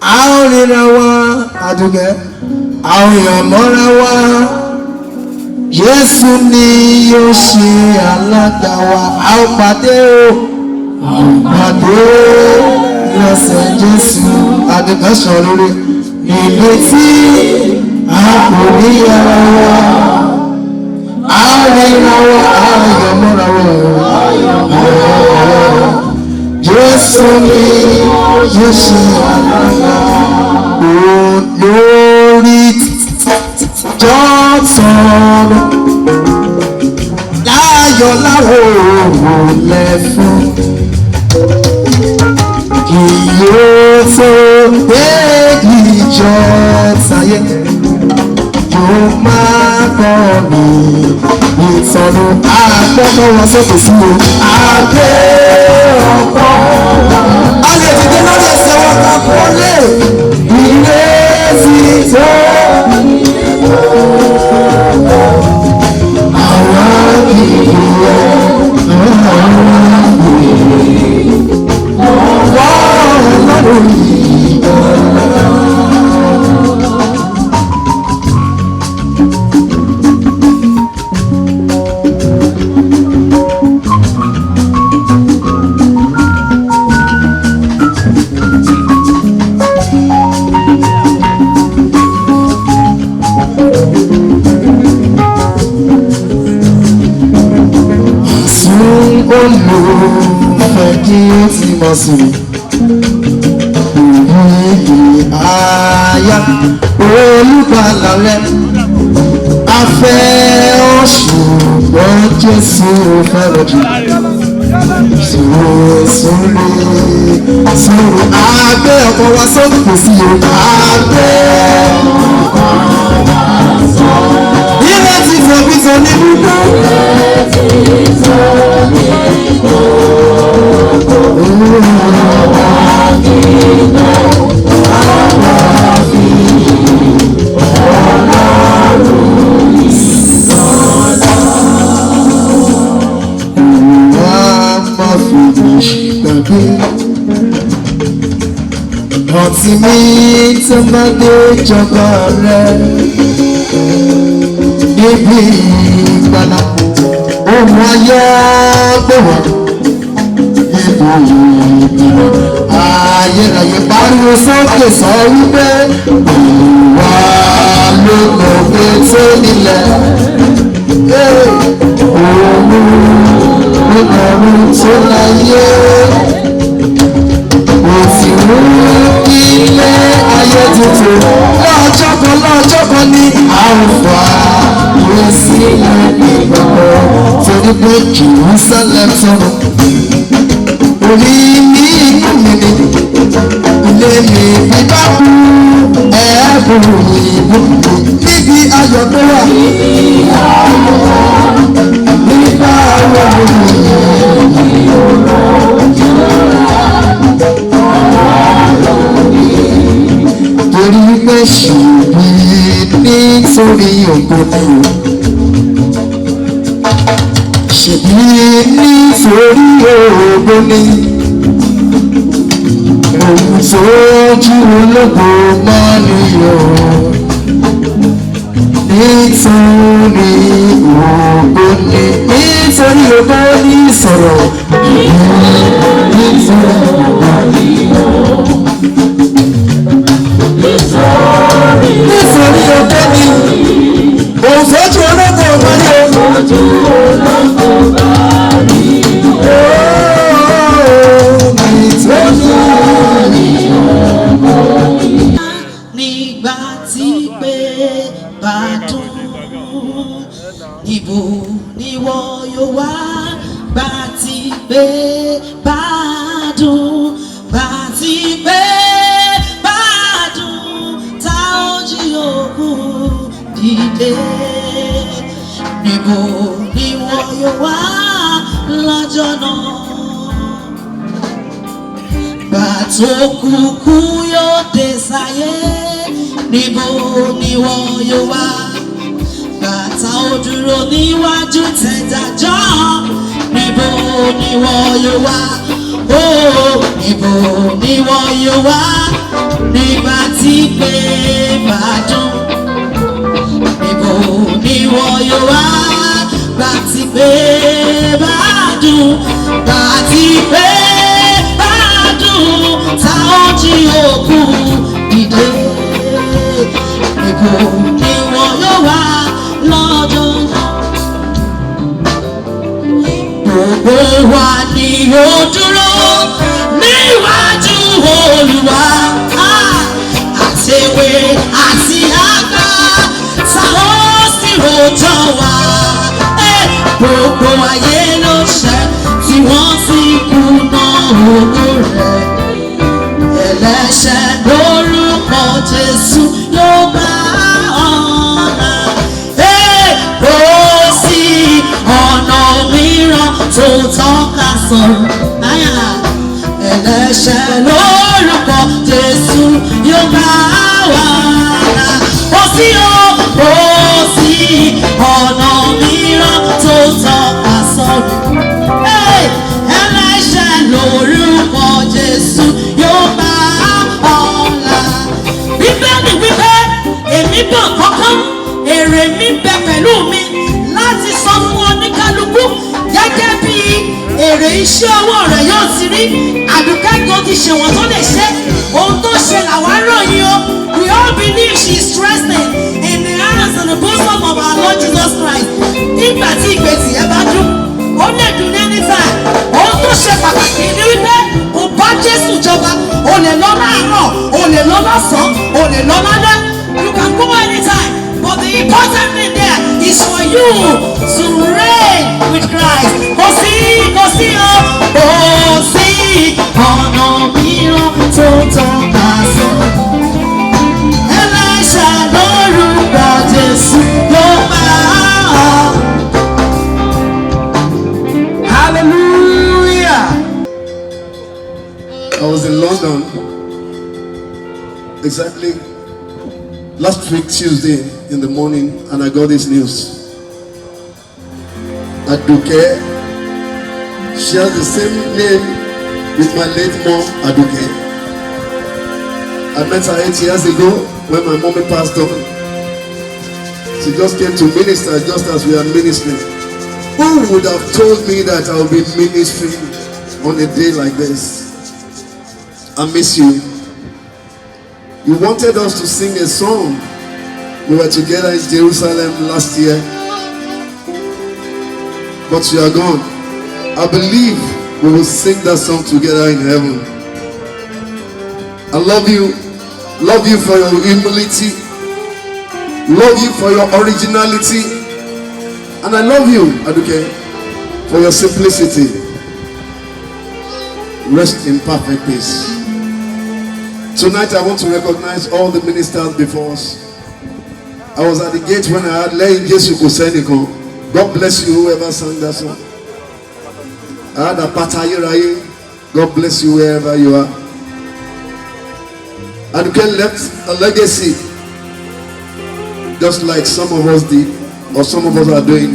a ó ríra wa, Àdùkẹ́, a ó yàn mọ́ra wa. Jésù ni yóò ṣe alága wa, a ó pàdé lẹ́sẹ̀ Jésù. Àdùkẹ́ sọ̀rọ̀ lórí níbi tí a kò ní yára wa, a ó ríra wa, a ó yàn mọ́ra wa. Jésù ni yóò ṣe alága olórí Johnson láyọ̀ láwọ̀ òun lẹ́fún kì yóò tó déjì jọ sáyé yóò máa kọ́ mi ìtọ́nù àgbọ̀kọ̀ wọn sókè sí o àgbẹ̀ ọkọ̀ a lè dìde lórí ẹsẹ̀ wọn ká kọ́ lé ìrètí tó. súnmọ́ sí mi. Òyìnbí àyà olùgbàlà rẹ̀ afẹ́ ṣùgbọ́n Jésù fẹ́ràn jù. Sùúrù àgbẹ̀ ọkọ̀ wa sókè kò sí o. Àgbẹ̀ ọkọ̀ wa sókè. Ilé ti fòbí tó ní gbogbo. Ilé ti tó ní gbogbo. Ọwọ́ kíkọ́ ọwọ́ fi Ọlọ́run ìsọ̀lá. Má fi mi ṣìgbàgbé. Rántí mi tó bá dé ìjọba rẹ. Níbi ìgbàlà ohun ayọ̀ gbé wá. Ibo ìbímọ ayérayé pariwo sókè sọ wípé ìwà ló lọ gbé tó nílẹ̀. Ọlọ́run tó láyé òfin mú ilé ayé tuntun lọ́jọ́ kan ní àwòfà ló sílẹ̀ nígbàgbọ́ torí pé Jerusalem sọ̀rọ̀ orí ní inú mi ni ilé mi bí bá kú ẹ̀ẹ́bùn ìbò níbi ayọ̀ tó wà. Nígbà wo torí pé ṣùgbọ́n nítorí ògo ni ṣèbí nítorí ògo ni òun tójú ológo mọ́ nìyọ̀ nítorí ògo ni nítorí ògo ni sọ̀rọ̀ nítorí ògo ni nítorí ògo ni òun tójú ológo mọ́ nìyọ̀. Nígbà tí pé bá dùn, ibo ni wọ́n yóò wá. Gbà tí pé bá dùn, gbà tí pé bá dùn, tá ó jí òkú dìde. Níbo ni wọ́n yóò wá lọ́jọ́ náà. Gbà tó kúkú yóò dé sáyé, níbo ni wọ́n yóò wá. Bàtà ó dúró níwájú tẹ̀dájọ́, níbo ni wọ́n yóò wá. Ó níbo ni wọ́n yóò wá. Nígbà tí pé bá dùn, níbo ni wọ́n yóò wá. Gbà tí pé bá dùn, gbà tí pé bá dùn, tá ó jí òkú dìde. Níbo ni wọ́n yóò wá lọ́jọ́ náà. Gbogbo wa ni ó dúró níwájú Olúwa. Àtẹ̀wé àti àgbà tá ó sì rojọ́ wa. Gbogbo ayé ló ṣẹ̀ tí wọ́n sì kùnà ògo rẹ̀. Ẹlẹ́ṣẹ̀ lórúkọ Jésù yóò bá ọ̀nà. Kò sí ọ̀nà mìíràn tó tọ́ka sọ̀rọ̀. Ẹlẹ́ṣẹ̀ lórúkọ Jésù yóò bá ọ̀nà. Kò sí ọ̀nà mìíràn tó tọ́ka sọ̀rọ̀. Ẹlẹ́ṣẹ̀ lórúkọ Jésù yóò bá ọ̀la. Bíbélì wípé èmi bọ̀ kọ́kọ́, èrè mi bẹ pẹ̀lú mi láti sọ fún oníkálukú gẹ́gẹ́ bí èrè iṣẹ́ ọwọ́ rẹ̀ yóò ti rí. Àdùkẹ́ kan ti ṣe wọ́n tó lè ṣe ohun tó ṣe làwa ròyìn o. We all believe she is resting in the hands and the bosom of our Lord Jesus Christ. Nígbà tí ìgbésí ẹ bá dún, ó lè dùn ní anytime. Ohun tó ṣe pàtàkì ni wípé kò lè lọ láàárọ̀, o lè lọ lọ́sàn-án, o lè lọ lálẹ́. You can go anytime. But the important thing there is for you to reign with Christ. Kò sí ọ̀nà mìíràn tó tọ́ka sí. Ẹlẹ́ṣà lórúkọ Jésù ló máa. Hallelujah. I was in London exactly last week Tuesday in the morning, and I got this news. Aduke, she has the same name with my late mom, Aduke. I met her 8 years ago when my mommy passed on. She just came to minister just as we are ministering. Who would have told me that I would be ministering on a day like this? I miss you. You wanted us to sing a song. We were together in Jerusalem last year, but you are gone. I believe we will sing that song together in heaven. I love you for your humility, love you for your originality, and I love you, Aduke, for your simplicity. Rest in perfect peace. Tonight I want to recognize all the ministers before us. I was at the gate when I had Lẹ́yìn Jésù kò sẹ́nìkan. God bless you whoever sang that song. I had Àpáta Ayérayé. God bless you wherever you are. Aduke left a legacy just like some of us did, or some of us are doing.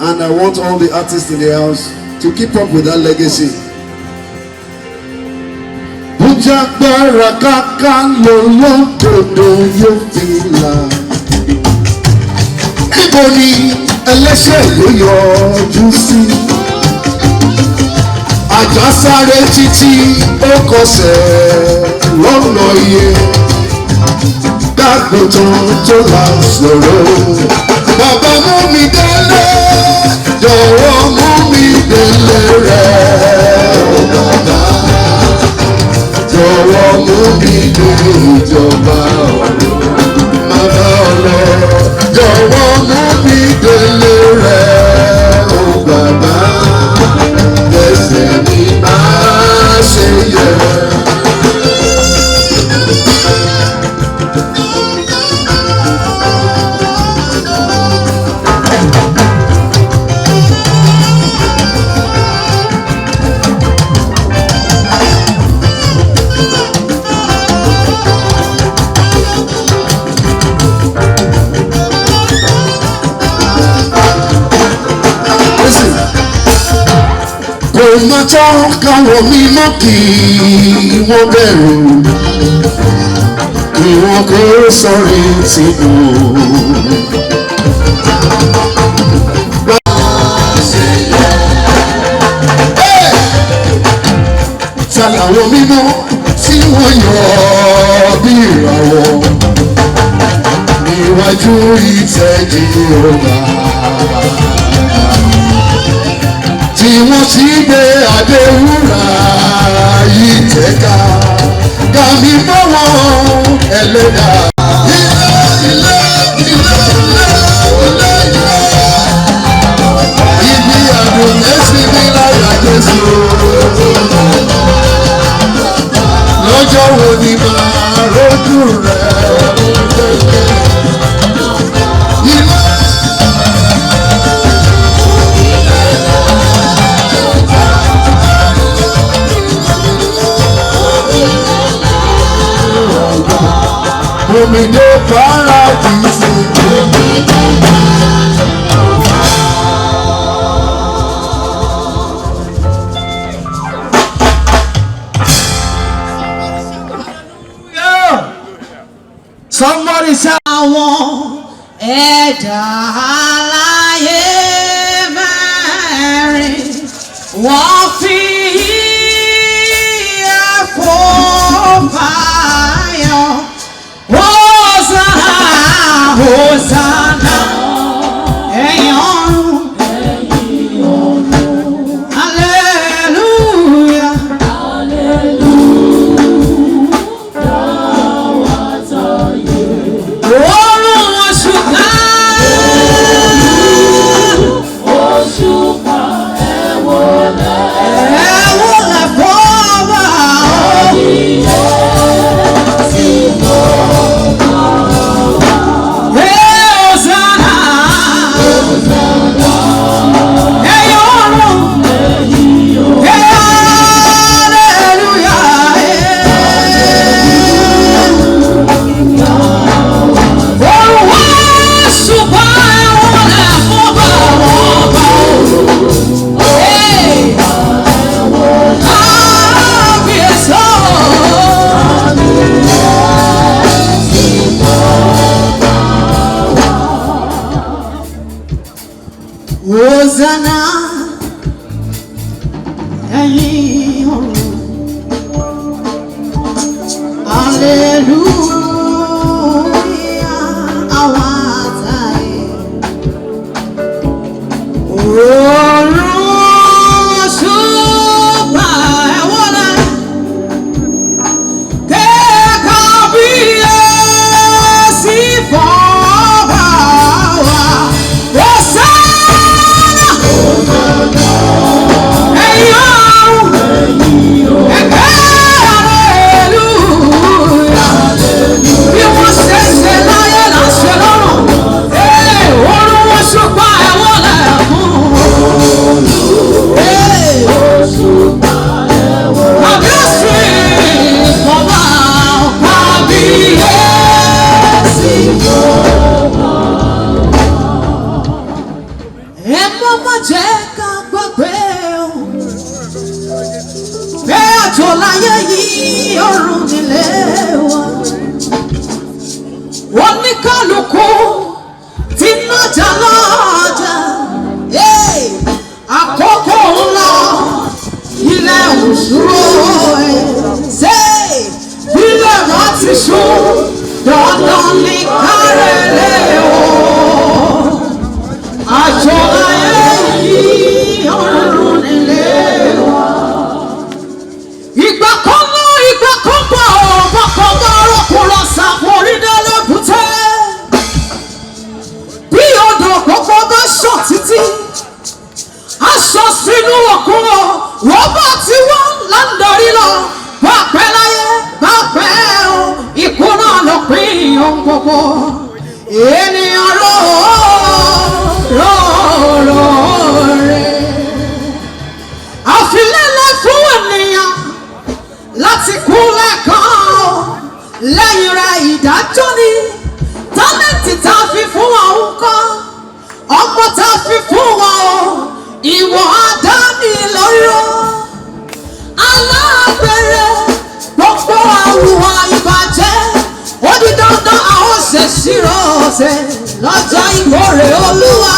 And I want all the artists in the house to keep up with that legacy. Bujagbara kaka lolododo yóò fi là. Níbo ni ẹlẹ́ṣẹ̀ ló yọjú sí? Àjàsáré títí ó kọsẹ̀ lọ́nà iye. Dàgbòtàn tó là sọ̀rọ̀. Bàbá mú mi délé, jọ̀wọ́ mú mi délé rẹ̀. Bàbá jọ̀wọ́ mú mi dé ìjọba ọ̀run. Bàbá ọ̀rọ̀ jọ̀wọ́ mú mi délé rẹ̀. Ó bàbá ẹsẹ̀ mi máa ṣe yẹ. Kò má tán káwọn mímọ́ kí wọ́n bẹ̀rù, kí wọ́n kó sọ̀rí tìbò. Ta làwọn mímọ́ tí wọ́n yọ bí ìràwọ̀ níwájú ìtẹ́jú ọba? Tí wọ́n ti gbé àdéhùnra yìí tẹ́ka, kàmí mọ́ wọn ẹlẹ́dà. Ibi àdùnnẹ́ sí mi láyà Jésù. Lọ́jọ́ wo ni màá rójú rẹ̀? Omi dé paradísì. Somebody shout. Àwọn ẹ̀dá aláyé mẹ́rin wọ́n fi ẹ̀fọ́ fàyọ̀. Hosanna, Hosanna, ẹ̀yin ọ̀run, hallelujah, hallelujah. hallelujah, àwa àtàyè. Ọ̀run ṣùgbà ẹ̀wọ̀lẹ̀ kẹ́kọ̀ọ́bíyèsí fọ́ọ̀bà wa. Hosanna ẹ̀yin ọ̀run ẹ̀kẹ́ hallelujah. Bí wọ́n ṣe ṣe láyé là ń ṣe lọ́run. Ọ̀run ṣùgbà ẹ̀wọ̀lẹ̀ fún kábíyèsí fọ́ọ̀bà kábíyèsí fọ́ọ̀bà. Ẹ mọ́ má jẹ́ ká gbàgbé o, pé àjò láyé yìí ọ̀run nílé wa. Wọ́n ní kálukú tí nájà lọ́jà, àkókò ńlá ilẹ̀ òṣùrò ṣe bílẹ̀ wọ́n ti sùn dandan ní kárẹ̀lẹ̀ o. Àjọ ayé yìí ọ̀run nílé wa. Ìgbà kan lọ ìgbà kan bọ̀ ọ̀bọ̀kan bọ̀ ọ̀rọ̀kùnrin ṣàforídẹ́lẹ́bùtẹ́. Bí odò gbogbo bá ṣàn títí, aṣọ sínú òkun o, wọ́n bá ti wọ́n láńdọ̀rí lọ. Bá pẹ́ láyé bá pẹ́ o, ikú náà ló pín ohun gbogbo. Ènìyàn rẹ̀ àfilẹ́lẹ̀ fún ènìyàn láti kú lẹ́ẹ̀kan o. Lẹ́yìn rẹ̀ ìdájọ́ ni tálẹ́ǹtì tá a fi fún wọn ń kọ́, ọmọ tá a fi fún wọn o, ìwọ àdáni lọ́rọ̀. Alábẹ̀rẹ̀ gbogbo àwùwọ̀ ìbàjẹ́, ó di dandan àwọn ṣèṣirò ọ̀sẹ̀ lọ́jọ́ ìkórè Olúwa.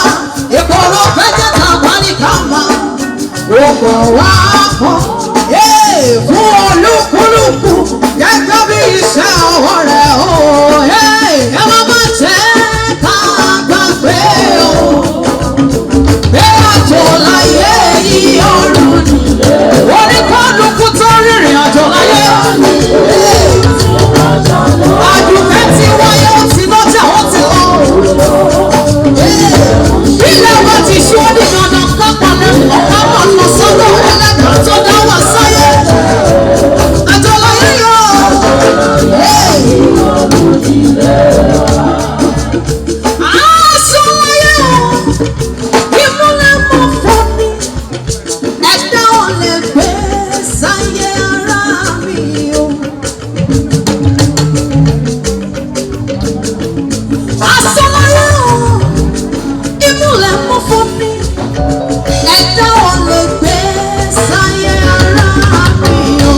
Ìkórè fẹ́jẹ̀ tàbá ní kàmá, ògbò wá kọ́ fún olúkúlùkù gẹ́gẹ́ bí iṣẹ́ ọwọ́ rẹ̀ o. Ẹ má má jẹ́ ká gbàgbé o, pé àjò láyé yìí ọ̀run nílé. Oníkálukú tó rìnrìn àjò láyé. Àdùkẹ́ ti wáyé ó ti lọ́jà ó ti lọ. Ilé wa ti ṣú ó ní dandan kápá lẹ́nu ọ̀ká mọ̀ lọ sọ́dọ̀ ẹlẹ́dàá tó dá wa sáyé. Àjọ láyé yọ. Aṣọ láyé o, ìmúlẹ̀ mọ̀ fún mi, ẹ̀dá ò lè gbé sáyé ara mi o. Aṣọ láyé o, ìmúlẹ̀ mọ̀ fún mi, ẹ̀dá ò lè gbé sáyé ara mi o.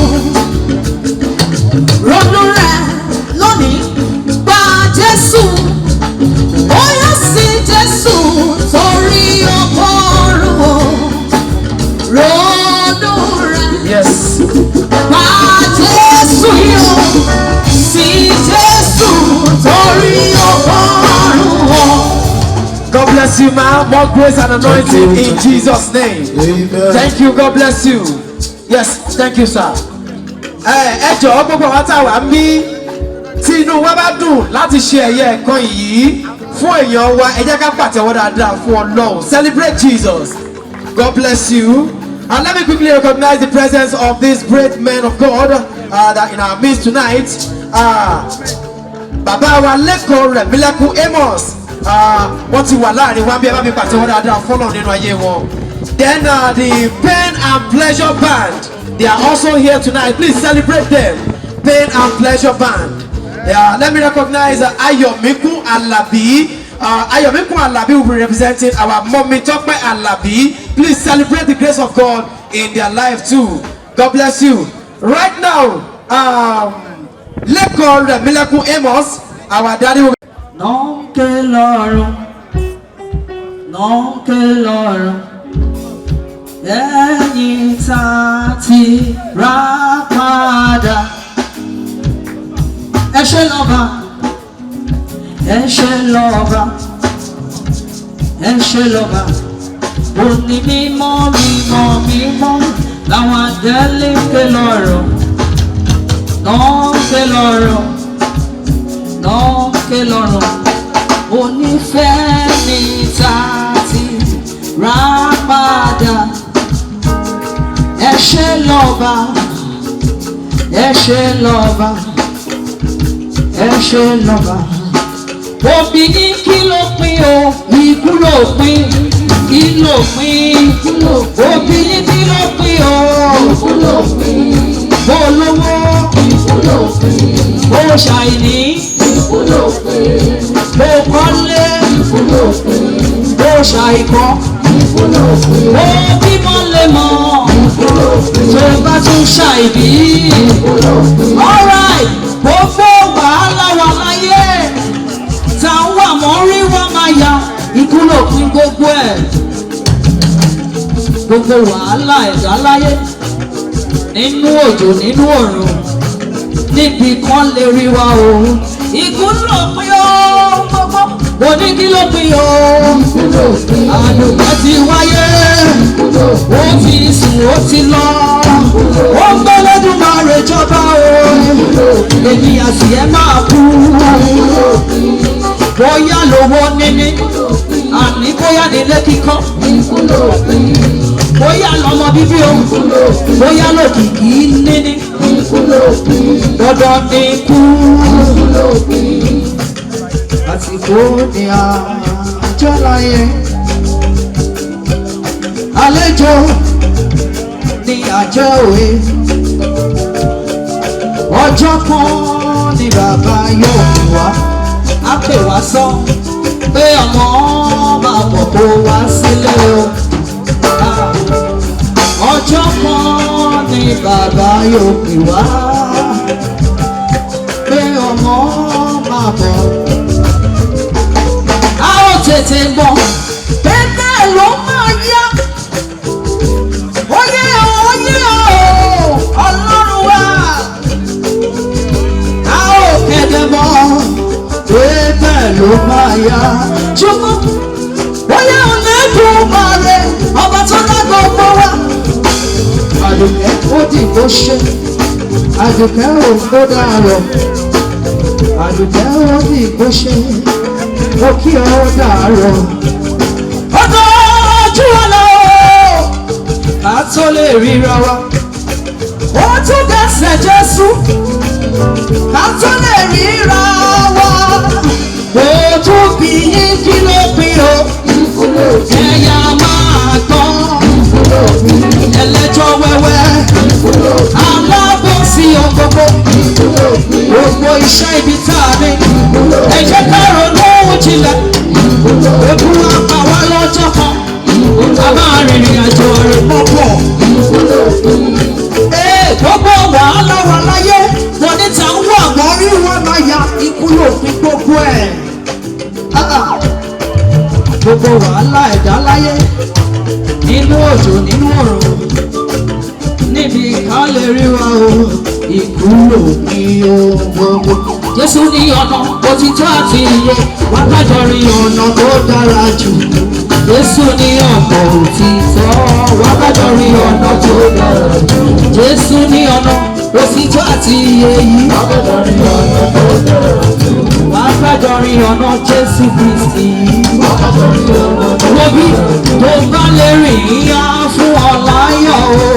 Ronú rẹ̀ lónìí, gba Jésù, ó yá sí Jésù torí ọgọ́rùn o. Ronú rẹ̀, Yes. gba Jésù yó, sí Jésù torí ọgọ́rùn o. God bless you, ma. More grace and anointing in Jesus' name. Amen. Thank you. God bless you. Yes, thank you, sir. Ẹ jọ̀ọ́ gbogbo àwọn táwa ń bí tí inú wa bá dùn láti ṣe ẹ̀yẹ ẹ̀kan yìí fún èèyàn wa, ẹ jẹ́ ká pàtẹ́wọ́ dáadáa fún Ọlọ́run. Celebrate Jesus. God bless you. And let me quickly recognize the presence of these great men of God that in our midst tonight. Bàbá wa lẹ́kọ̀ọ́ rẹ̀ Mílẹ́kùn Amos. Wọ́n ti wà láàrin wa bí ẹ bá mi pàtẹ́wọ́ dáadáa fọ́lọ̀ nínú ayé wọn. Then the Pain and Pleasure Band, they are also here tonight. Please celebrate them. Pain and Pleasure Band. Let me recognize Ayọ̀míkún Alabi. Ayọ̀míkún Alabi will be representing our mommy Tọ́pẹ́ Alabi. Please celebrate the grace of God in their life too. God bless you. Right now, lẹ́kọ̀ọ́ rẹ̀ Mílẹ́kùn Amos, our daddy will. Nọ́ńkẹ́ lọ́rùn, nọ́ńkẹ́ lọ́rùn, lẹ́yìn tá a ti rà padà. ṣé lọ́ba ẹ ṣé lọ́ba ẹ ṣé lọ́ba òní mímọ́ mímọ́ mímọ́ làwọn àgẹ́lẹ́ ké lọ́rọ̀ náà ké lọ́rọ̀ náà ké lọ́rọ̀ onífẹ́ ní ta ti rà padà ẹ ṣé lọ́ba ẹ ṣé lọ́ba ẹ ṣé lọ́ba obìnrin kí ló pín o ikú ló pín kí ló pín obìnrin kí ló pín o ikú ló pín bó lówó ikú ló pín bó ṣàìní ikú ló pín bó kọ́lé ikú ló pín bó ṣàìkọ́ ikú ló pín bó bímọ lè mọ̀ ikú ló pín tó bá tún ṣàìbí ikú ló pín alright gbogbo wàhálà wà láyé tá ń wà mọ́ rí wá máa ya ikú ló pín gbogbo ẹ̀ gbogbo wàhálà ẹ̀dá láyé nínú òjò nínú òrùn níbi kan lè rí wa o ikú ló pín o gbogbo mo ní kí ló pín o Àdùkẹ́ ti wáyé ó ti sùn ó ti lọ ó ń gbẹ́lẹ́dùmarè jọba o èmi àti ẹ máa kú bóyá lówó níní àní bóyá nílé kíkọ́ bóyá lọ́mọ bíbí o bóyá lòkìkí níní dandan ní kú àsìkò ní àjọ láyé àlejò ní àjọ òwe ọjọ́ kan ní bàbá yóò fi wá á pè wá sọ pé ọmọ máa bọ̀ kó wá sílé o ọjọ́ kan ní bàbá yóò pè wá pé ọmọ máa bọ̀ a ó tètè gbọ́ pé bẹ́ẹ̀ ló máa yá oyè ọlọ́run wá a ó kéde mọ́ pé bẹ́ẹ̀ ló máa yá ṣùgbọ́n oyè ọ̀lẹ́dùn máa rẹ ọba tó lágbó gbọ́ wá. Àdùkẹ́ ó dìbò ṣe Àdùkẹ́ ò kó dàrọ̀ Àdùkẹ́ ó dìbò ṣe ó kí ọ dàrọ̀ ọjọ́ ojú ọ̀la ká tó lè ríra wa ó tún dẹ́sẹ̀ Jésù ká tó lè ríra wa ó tún bí yín kí ló pín o ẹ̀yà máa gbọ́ ẹlẹ́jọ́ wẹ́wẹ́ alábòsí ọgbogbo gbogbo iṣẹ́ ibi tá a ní ẹ jẹ́ ká ronú jinlẹ̀ ewu apàwá lọ́jọ́ kan a máa rìnrìn àjò rẹ̀ pọ̀pọ̀ gbogbo wàhálà wà láyé wọn ní ta ń wà wọ́n rí wọn máa ya ikú yóò fi gbogbo ẹ̀ gbogbo wàhálà ẹ̀dá láyé nínú òjò nínú òrùn níbi ká lè rí wa o ikú ló ní ohun gbogbo. Jésù ní ọ̀nà òtítọ́ àti iye wá kájọ rí ọ̀nà tó dára jù. Jésù ní ọ̀nà òtítọ́ wá kájọ rí ọ̀nà tó dára jù. Jésù ní ọ̀nà òtítọ́ àti iye yìí wá kájọ rí ọ̀nà tó dára jù. Wá kájọ rí ọ̀nà Jésù Kristi wá kájọ rí ọ̀nà tó dára jù. Tó bá lè rìn yá fún ọ̀láyọ̀ o.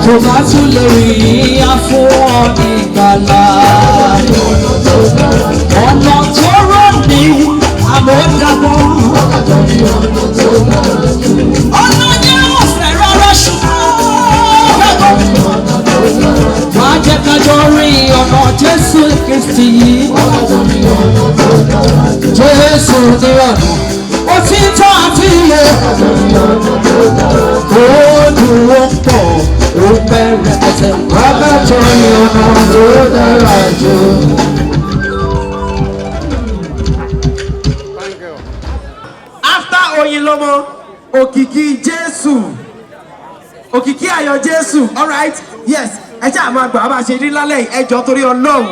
Tó bá tún lè rìn yá fún ìgbàlà. Ọ̀nà tó rọ̀ ní àmọ́dàbọ̀. Ọ̀nà yẹn ò fẹ́ rárá ṣùgbọ́n. Wá jẹ́ kájọ rí ọ̀nà Jésù Kristi yìí. Jésù ní ọ̀nà òtítọ́ àti iye. Ó dúró pọ̀, ó bẹ̀rẹ̀ ẹsẹ̀. Wá kájọ rí ọ̀nà tó dára jù. After Oyinlomo, òkìkí Jésù, òkìkí ayọ̀ Jésù, all right, yes. ẹ jẹ́ àmọ́ àgbà bá ṣe rí lálẹ́ ẹjọ́ torí Ọlọ́run.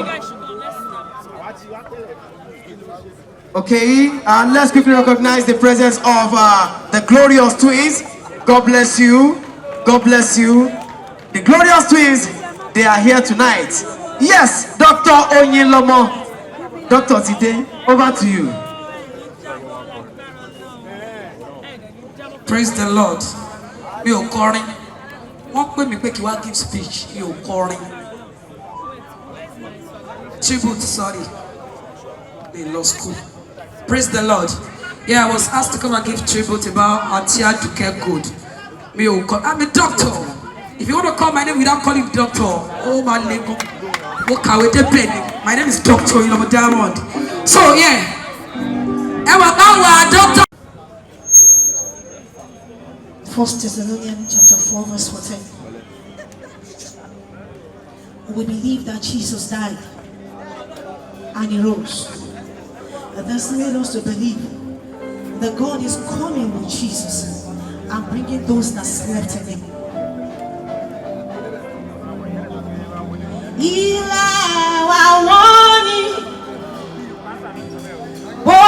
Okay, let's quickly recognize the presence of the glorious twins. God bless you. God bless you. The glorious twins, they are here tonight. Yes, Dr. Onyelomo. Dr. Tide, over to you. Praise the Lord. Mi ò kọrin. Wọ́n pè mí pé kí wá give speech. Mi ò kọrin. Tribute, sorry. In law school. Praise the Lord. Yeah, I was asked to come and give tribute about Auntie Aduke Good. I'm a doctor. If you want to call my name without calling doctor, oh my name, my name is Doctor Diamond. So yeah, doctor. 1 Thessalonians chapter 4 verse 14. We believe that Jesus died and he rose. And this made us to believe that God is coming with Jesus and bringing those that slept in him. Ilẹ̀ wa wọ́n ní bó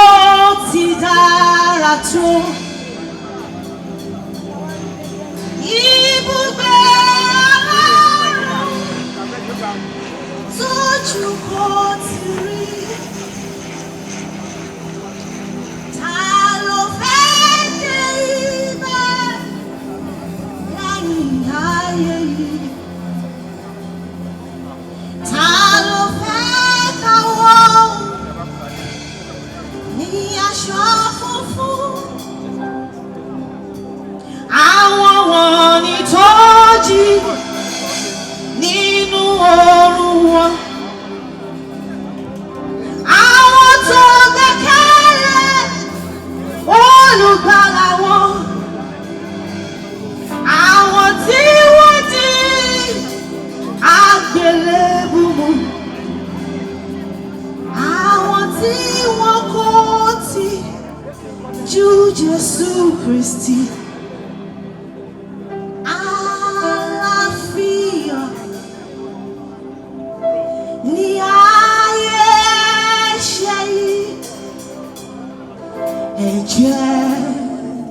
ti dára tó. Ibùgbé Ọlọ́run tójú kò tí rí. Ta ló fẹ́ dé ibẹ̀ lẹ́yìn ayé yìí? Ta ló fẹ́ káwọ́ ní aṣọ funfun? Àwọn wọ̀nyí tó jí nínú oorun wọn. Àwọn tó gbẹ́kẹ̀lé olùgbàlà wọn. Àwọn tí wọ́n di àgbélébùú mú. Àwọn tí wọ́n kò tí ju Jésù Kristi. Àlàáfíà ní ayé ṣe yìí. Ẹ̀jẹ̀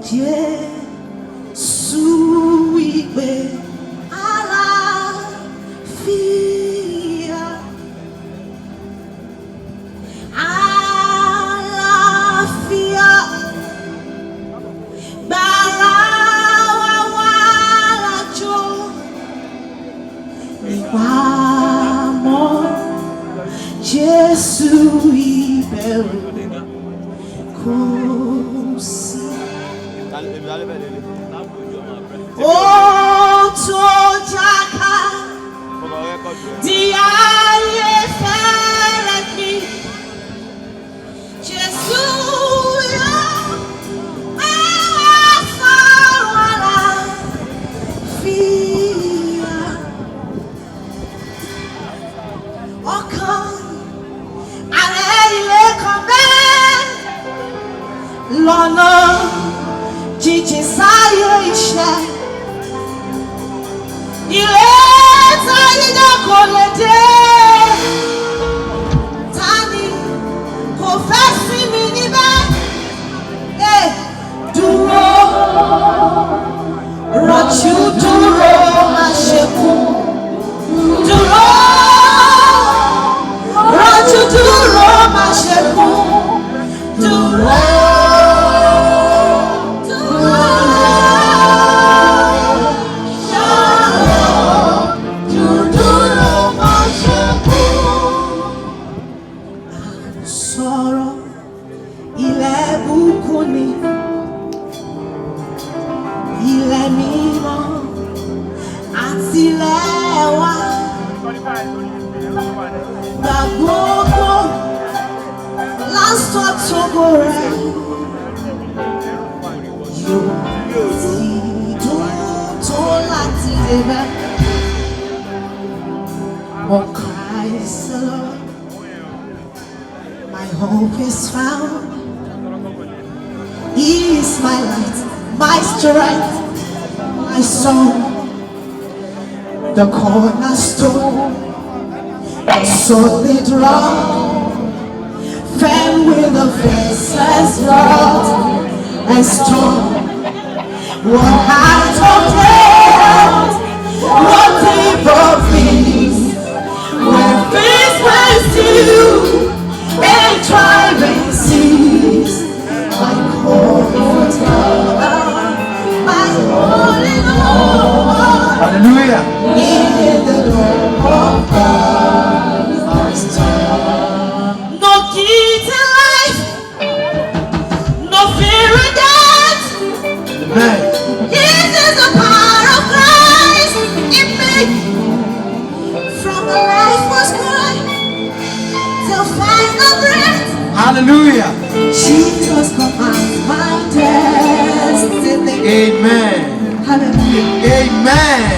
Jésù wípé àlàáfíà. Àlàáfíà gbàrà wá wá lájò. Ìpamọ́ Jésù ìbẹ̀rù kò sí. Ó tó jáká di ayé fẹ́rẹ̀ mi. Jésù yóò gbé wá sọ̀rọ̀ àlàáfíà. Ọkàn ààrẹ ilé kan bẹ́ẹ̀ lọ́nà jíjìn sáyé iṣẹ́. Ilé táyé náà kò lè dé. Ta ni kò fẹ́ sí mi níbẹ̀? Dúró, rọ̀jú dúró, má ṣe kú. Dúró, rọ̀jú dúró, má ṣe kú. Dúró. Sọ̀rọ̀ ilẹ̀ bùkún ni, ilẹ̀ mímọ́ àti ilẹ̀ wa. Gbà gbogbo lásán tógo rẹ̀ yóò ti dùn tó láti débẹ̀. Oh Christ the Lord, my hope is found. He is my light, my strength, my song. the cornerstone, a solid rock, firm with the faceless rod and stone. What height of death, what deep of peace, when peace went still and driving seas, my comforter, my holy Lord. Hallelujah. In the door of God, no guilt in life, no fear in death. Amen. This is the power of Christ in me. From the life was good till final breath. Hallelujah. Jesus commands my destiny. Amen. Hallelujah. Amen.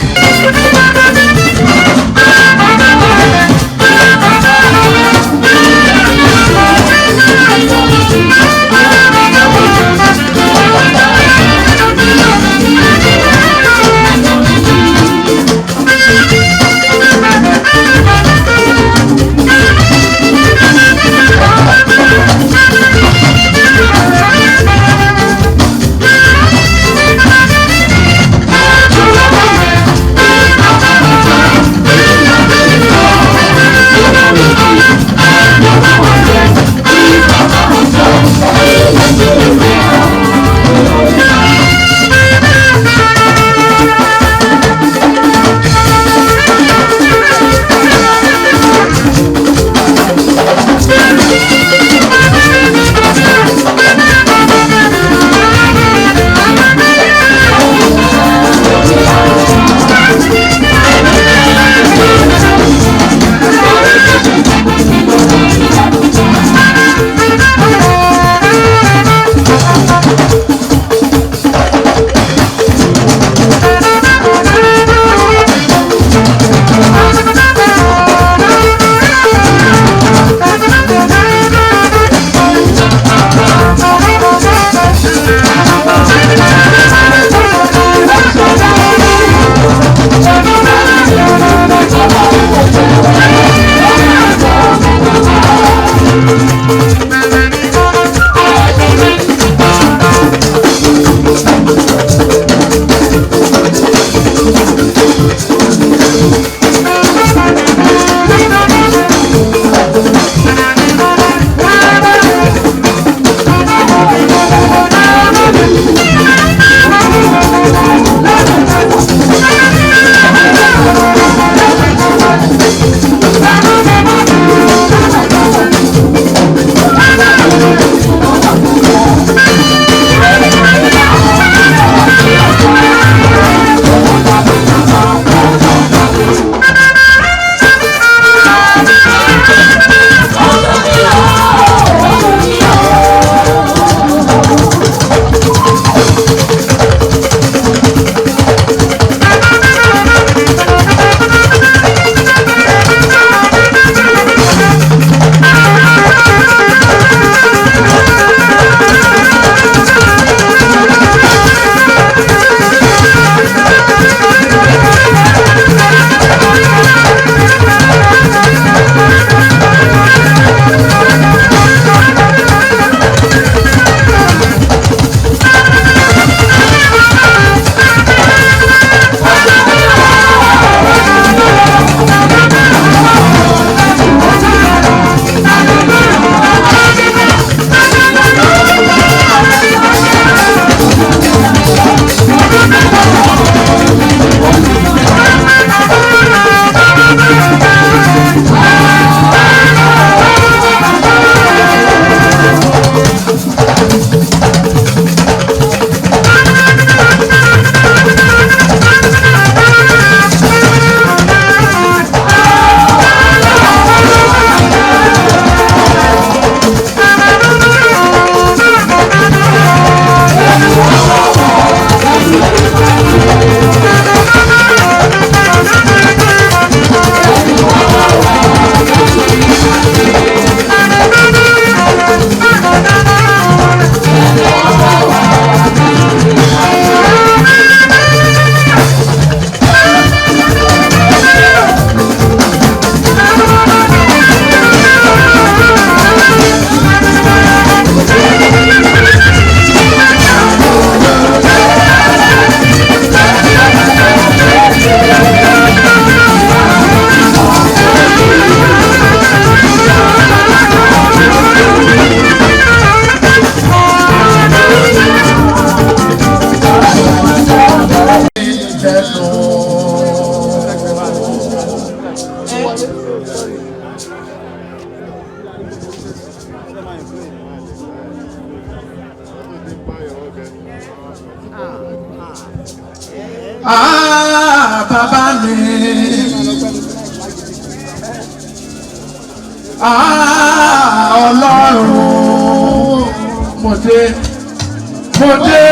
Bàbá mi. Ọlọ́run mo dé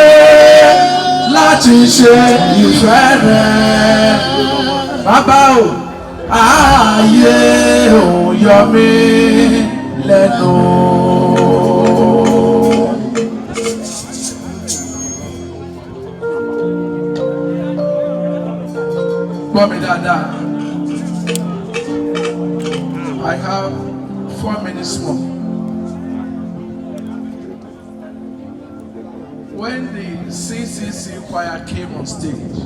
láti ṣe ìfẹ́ rẹ̀. Bàbá o, ayé ò yọ mí lẹ́nu. Gbọ́ mi dáadáa. I have 4 minutes more. When the CCC choir came on stage,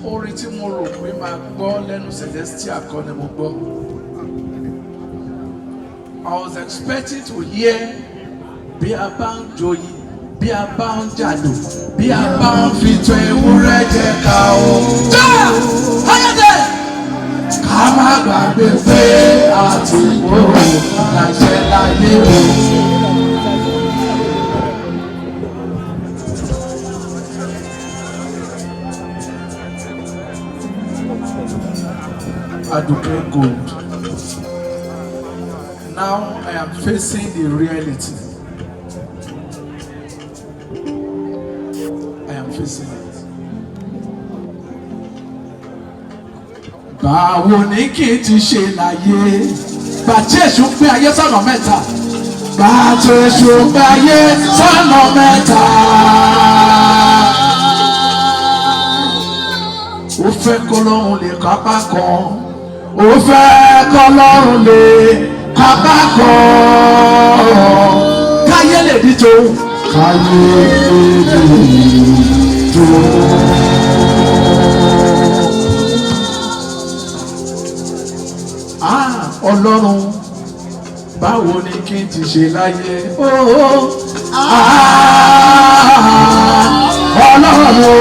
orin tí mo rò pé máa gbọ́ lẹ́nu Celestial kọ́ ni mo gbọ́. I was expecting to hear bí a bá ń joyin, bí a bá ń jàdù, bí a bá ń fi tọ́ ewúrẹ́ jẹ ká o. Ayọ̀dẹ̀! Ká má gbàgbé pé àti ìgbòho láṣẹ láyé o. Aduke Gold. Now I am facing the reality. I am facing it. Báwo ni kí n ti ṣe láyé? Bàtí èṣù pé ayé sọ̀nà mẹ́ta. Bàtí èṣù pé ayé sọ̀nà mẹ́ta. Ó fẹ́ kọ́ lọ́run lè kápá kan. Ó fẹ́ kọ́ lọ́run lè kápá kan. Káyé lè di tó. Káyé lè di tó. Ọlọ́run báwo ni kí n ti ṣe láyé? Ọlọ́run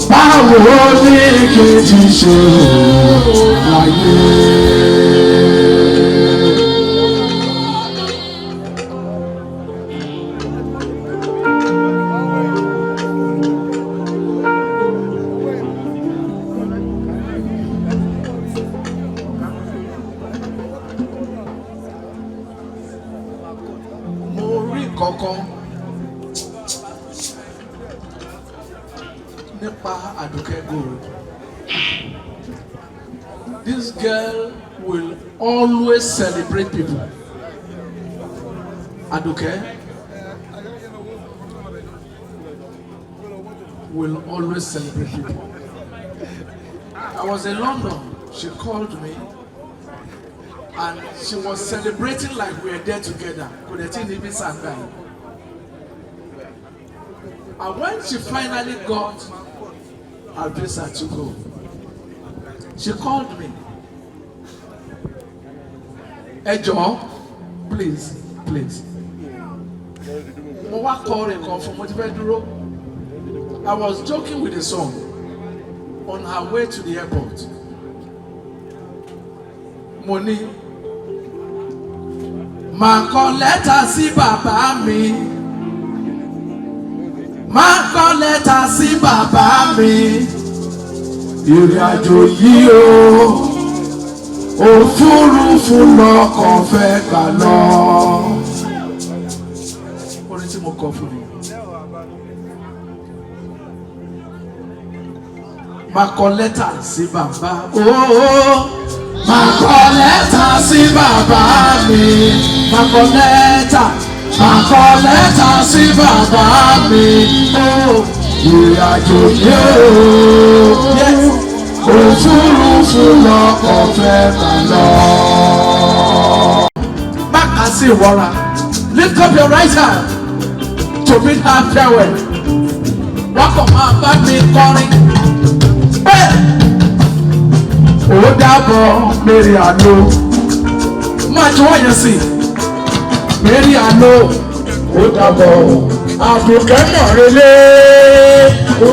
báwo ni kí n ti ṣe láyé? Kọ̀ọ̀kan nípa Aduke Gold. This girl will always celebrate people. Aduke will always celebrate people. I was in London. She called me. And she was celebrating like we were there together. And when she finally got her visa to go, she called me. Ejo, please. I was joking with the song on her way to the airport. Money. Máa kọ lẹ́tà sí bàbá mi. Máa kọ lẹ́tà sí bàbá mi. Ìrìn àjò yìí o, òfurufú lọkàn fẹ́ gbà lọ. Orin tí mo kọ fún mi. Máa kọ lẹ́tà sí bàbá. Máa kọ lẹ́tà sí bàbá mi. Máa kọ lẹ́tà sí bàbá mi. Ìrìn àjò yìí o, òfurufú lọkọ̀ fẹ́ máa lọ. Back and see Wara. Lift up your right hand to bid her farewell. Wọ́n kàn máa bá mi kọrin. Ó dàbọ̀ Mary Àló. Máa tí wọ́n yẹn sí. Mary Àló. Ó dàbọ̀ Àdùkẹ́ mọ̀rẹ́lẹ́. ó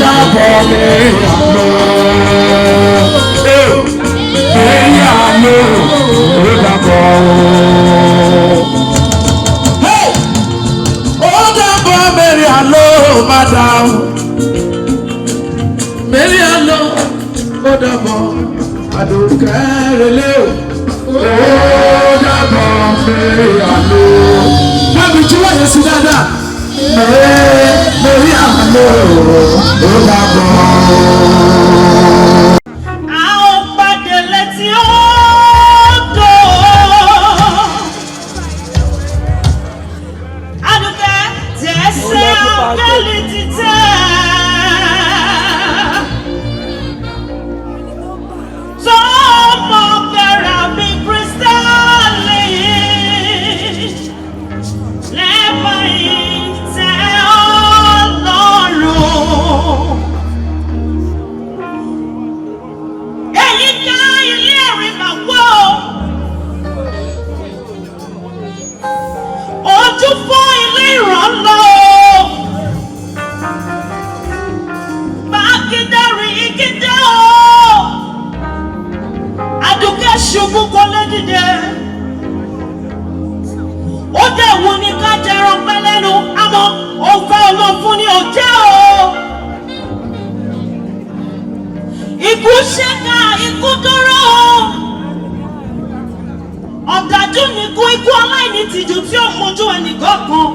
dàbọ̀ mẹ́rin àlọ́. Mẹ́rin àlọ́ ó dàbọ̀. Ó dàbọ̀ mẹ́rin àlọ́ madam. Mẹ́rin àlọ́ ó dàbọ̀ Aduke relé o. Ó dàbọ̀ mẹ́rin àlọ́. Bábí tí wọ́n yẹ sí dáadáa. Mẹ́rin àlọ́ ó dàbọ̀. A ó pàdé létí odò. Aduke tẹ̀sẹ̀ áńgẹ́lì títẹ̀. Tọ́mọ bẹ̀rẹ̀ bí kírísítálì. Lẹ́bàá ìtẹ́ Ọlọ́run. Èyí ká ilé ẹ̀rín máa wọ́. Ojú fún ilé ìrànlọ́. Mákindárì ìgídé o. Aduke ṣubú kó lé dìde. Ó dẹ̀ wù ní ká jẹran pẹ́ lẹ́nu, àmọ́ ó fẹ́ olófun ní òjẹ́ o. Ikú ṣẹ́ka ikú dúró. Ọ̀dájú ni ikú aláìní tìjú tí ó mojú ẹnìkan kan.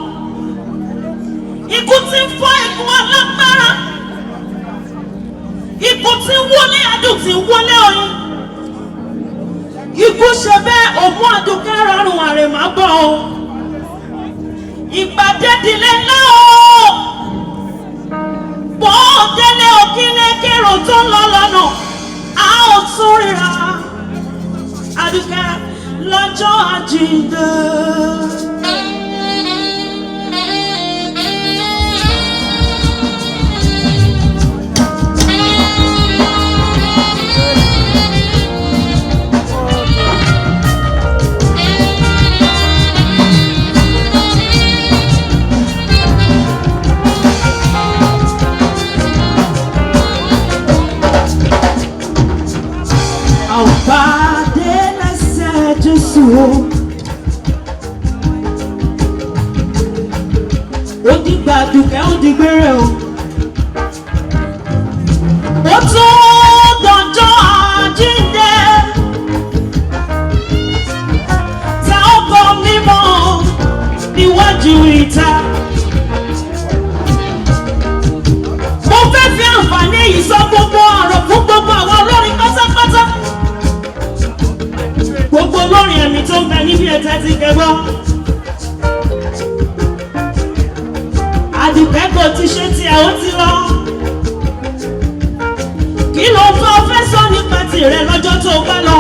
Ikú tí ń fọ́ ikú alágbára. Ikú tí ń wọlé adùn tí ń wọlé oyin. Ikú ṣe bẹ́ẹ̀ òmú Aduke rọrùn àrèmá bọ̀ o. Ìpàdé ìdílé ńlá o. Bọ́ délé òkílé kérò tó ń lọ lọ́nà. A ò tún ríra. Aduke lọ́jọ́ àjíǹde. Àwòpàdé lẹ́sẹ̀ Jésù o. Ó dìgbà Aduke ó dìgbére o. Ó tún dọjọ́ àjíǹde. Ta ọkọ̀ mímọ́ níwájú ìta. Mo fẹ́ fi àǹfààní yìí sọ gbogbo ọ̀rọ̀ fún gbogbo àwọn olórin pátápátá. Gbogbo olórin ẹ̀mí tó ń bẹ níbi ẹ̀tẹ́ ti kẹgbọ́. Aduke kò ti ṣe tiẹ̀ ó ti lọ. Kí ló fẹ́ sọ nípa tirẹ̀ lọ́jọ́ tó bá lọ?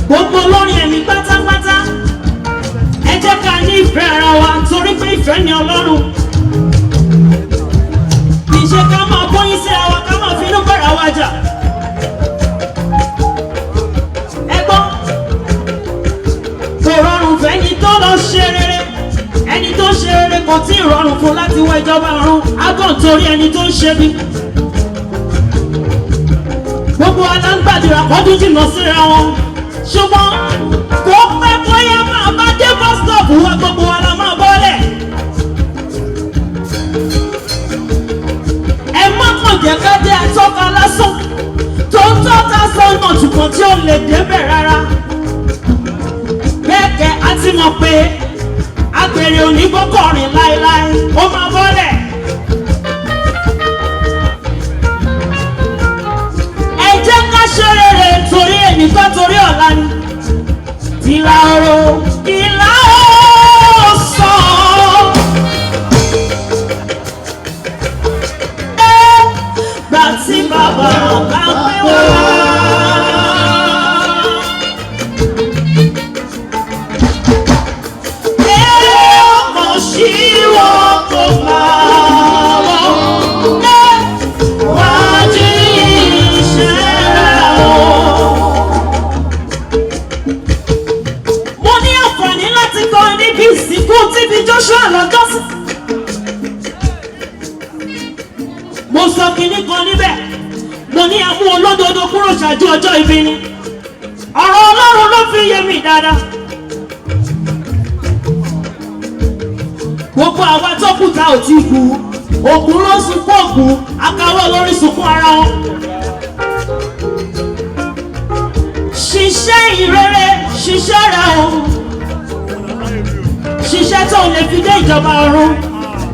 Gbogbo olórin ẹ̀mí pátápátá. Ẹ jẹ́ ká ní ìfẹ́ ara wa torí pé ìfẹ́ ni Ọlọ́run. Kì í ṣe ká máa bóyín sí ara wa ká máa finú bára wa jà. Ẹni tó lọ ṣe rere, ẹni tó ṣe rere kò tí ì rọrùn fún láti wọ ìjọba ọ̀run agàn torí ẹni tó ń ṣe bí. Gbogbo alágbàdìrà kọ́dún jìnnà síra wọn, ṣùgbọ́n kò pẹ́ bóyá máa bá dé bus stop wa gbogbo wa la máa bọ́lẹ̀. Ẹ má kàn jẹ́ ká dé àtọ́ka lásán tó ń tọ́ka sọ́nà ṣùgbọ́n tí ó lè débẹ̀ rárá. Bẹ́ẹ̀kẹ́ a ti mọ̀ pé agbèrè onígbọ́kọ̀rin láéláé ó máa bọ́lẹ̀. Ẹ jẹ́ ká ṣe rere torí ẹnìkan torí ọ̀la ni. Ìlà oró ìlà ọ̀sán. Gbà tí bàbá bá pé wá. Ṣíwọ́ kò mo sọ kinní kan níbẹ̀ mo ní àmú olódodo kúrò ṣáájú ọjọ́ ibi ni ọ̀rọ̀ ọlọ́run ló fi yé mi dáadáa. gbogbo àwa tó kù tá ò tí kú òkú ló sunkún òkú akáwọ́ lórí sunkún ara wọn. ṣiṣẹ́ ìrere ṣiṣẹ́ rẹ̀ o ṣiṣẹ́ tó lè fi dé ìjọba ọ̀run.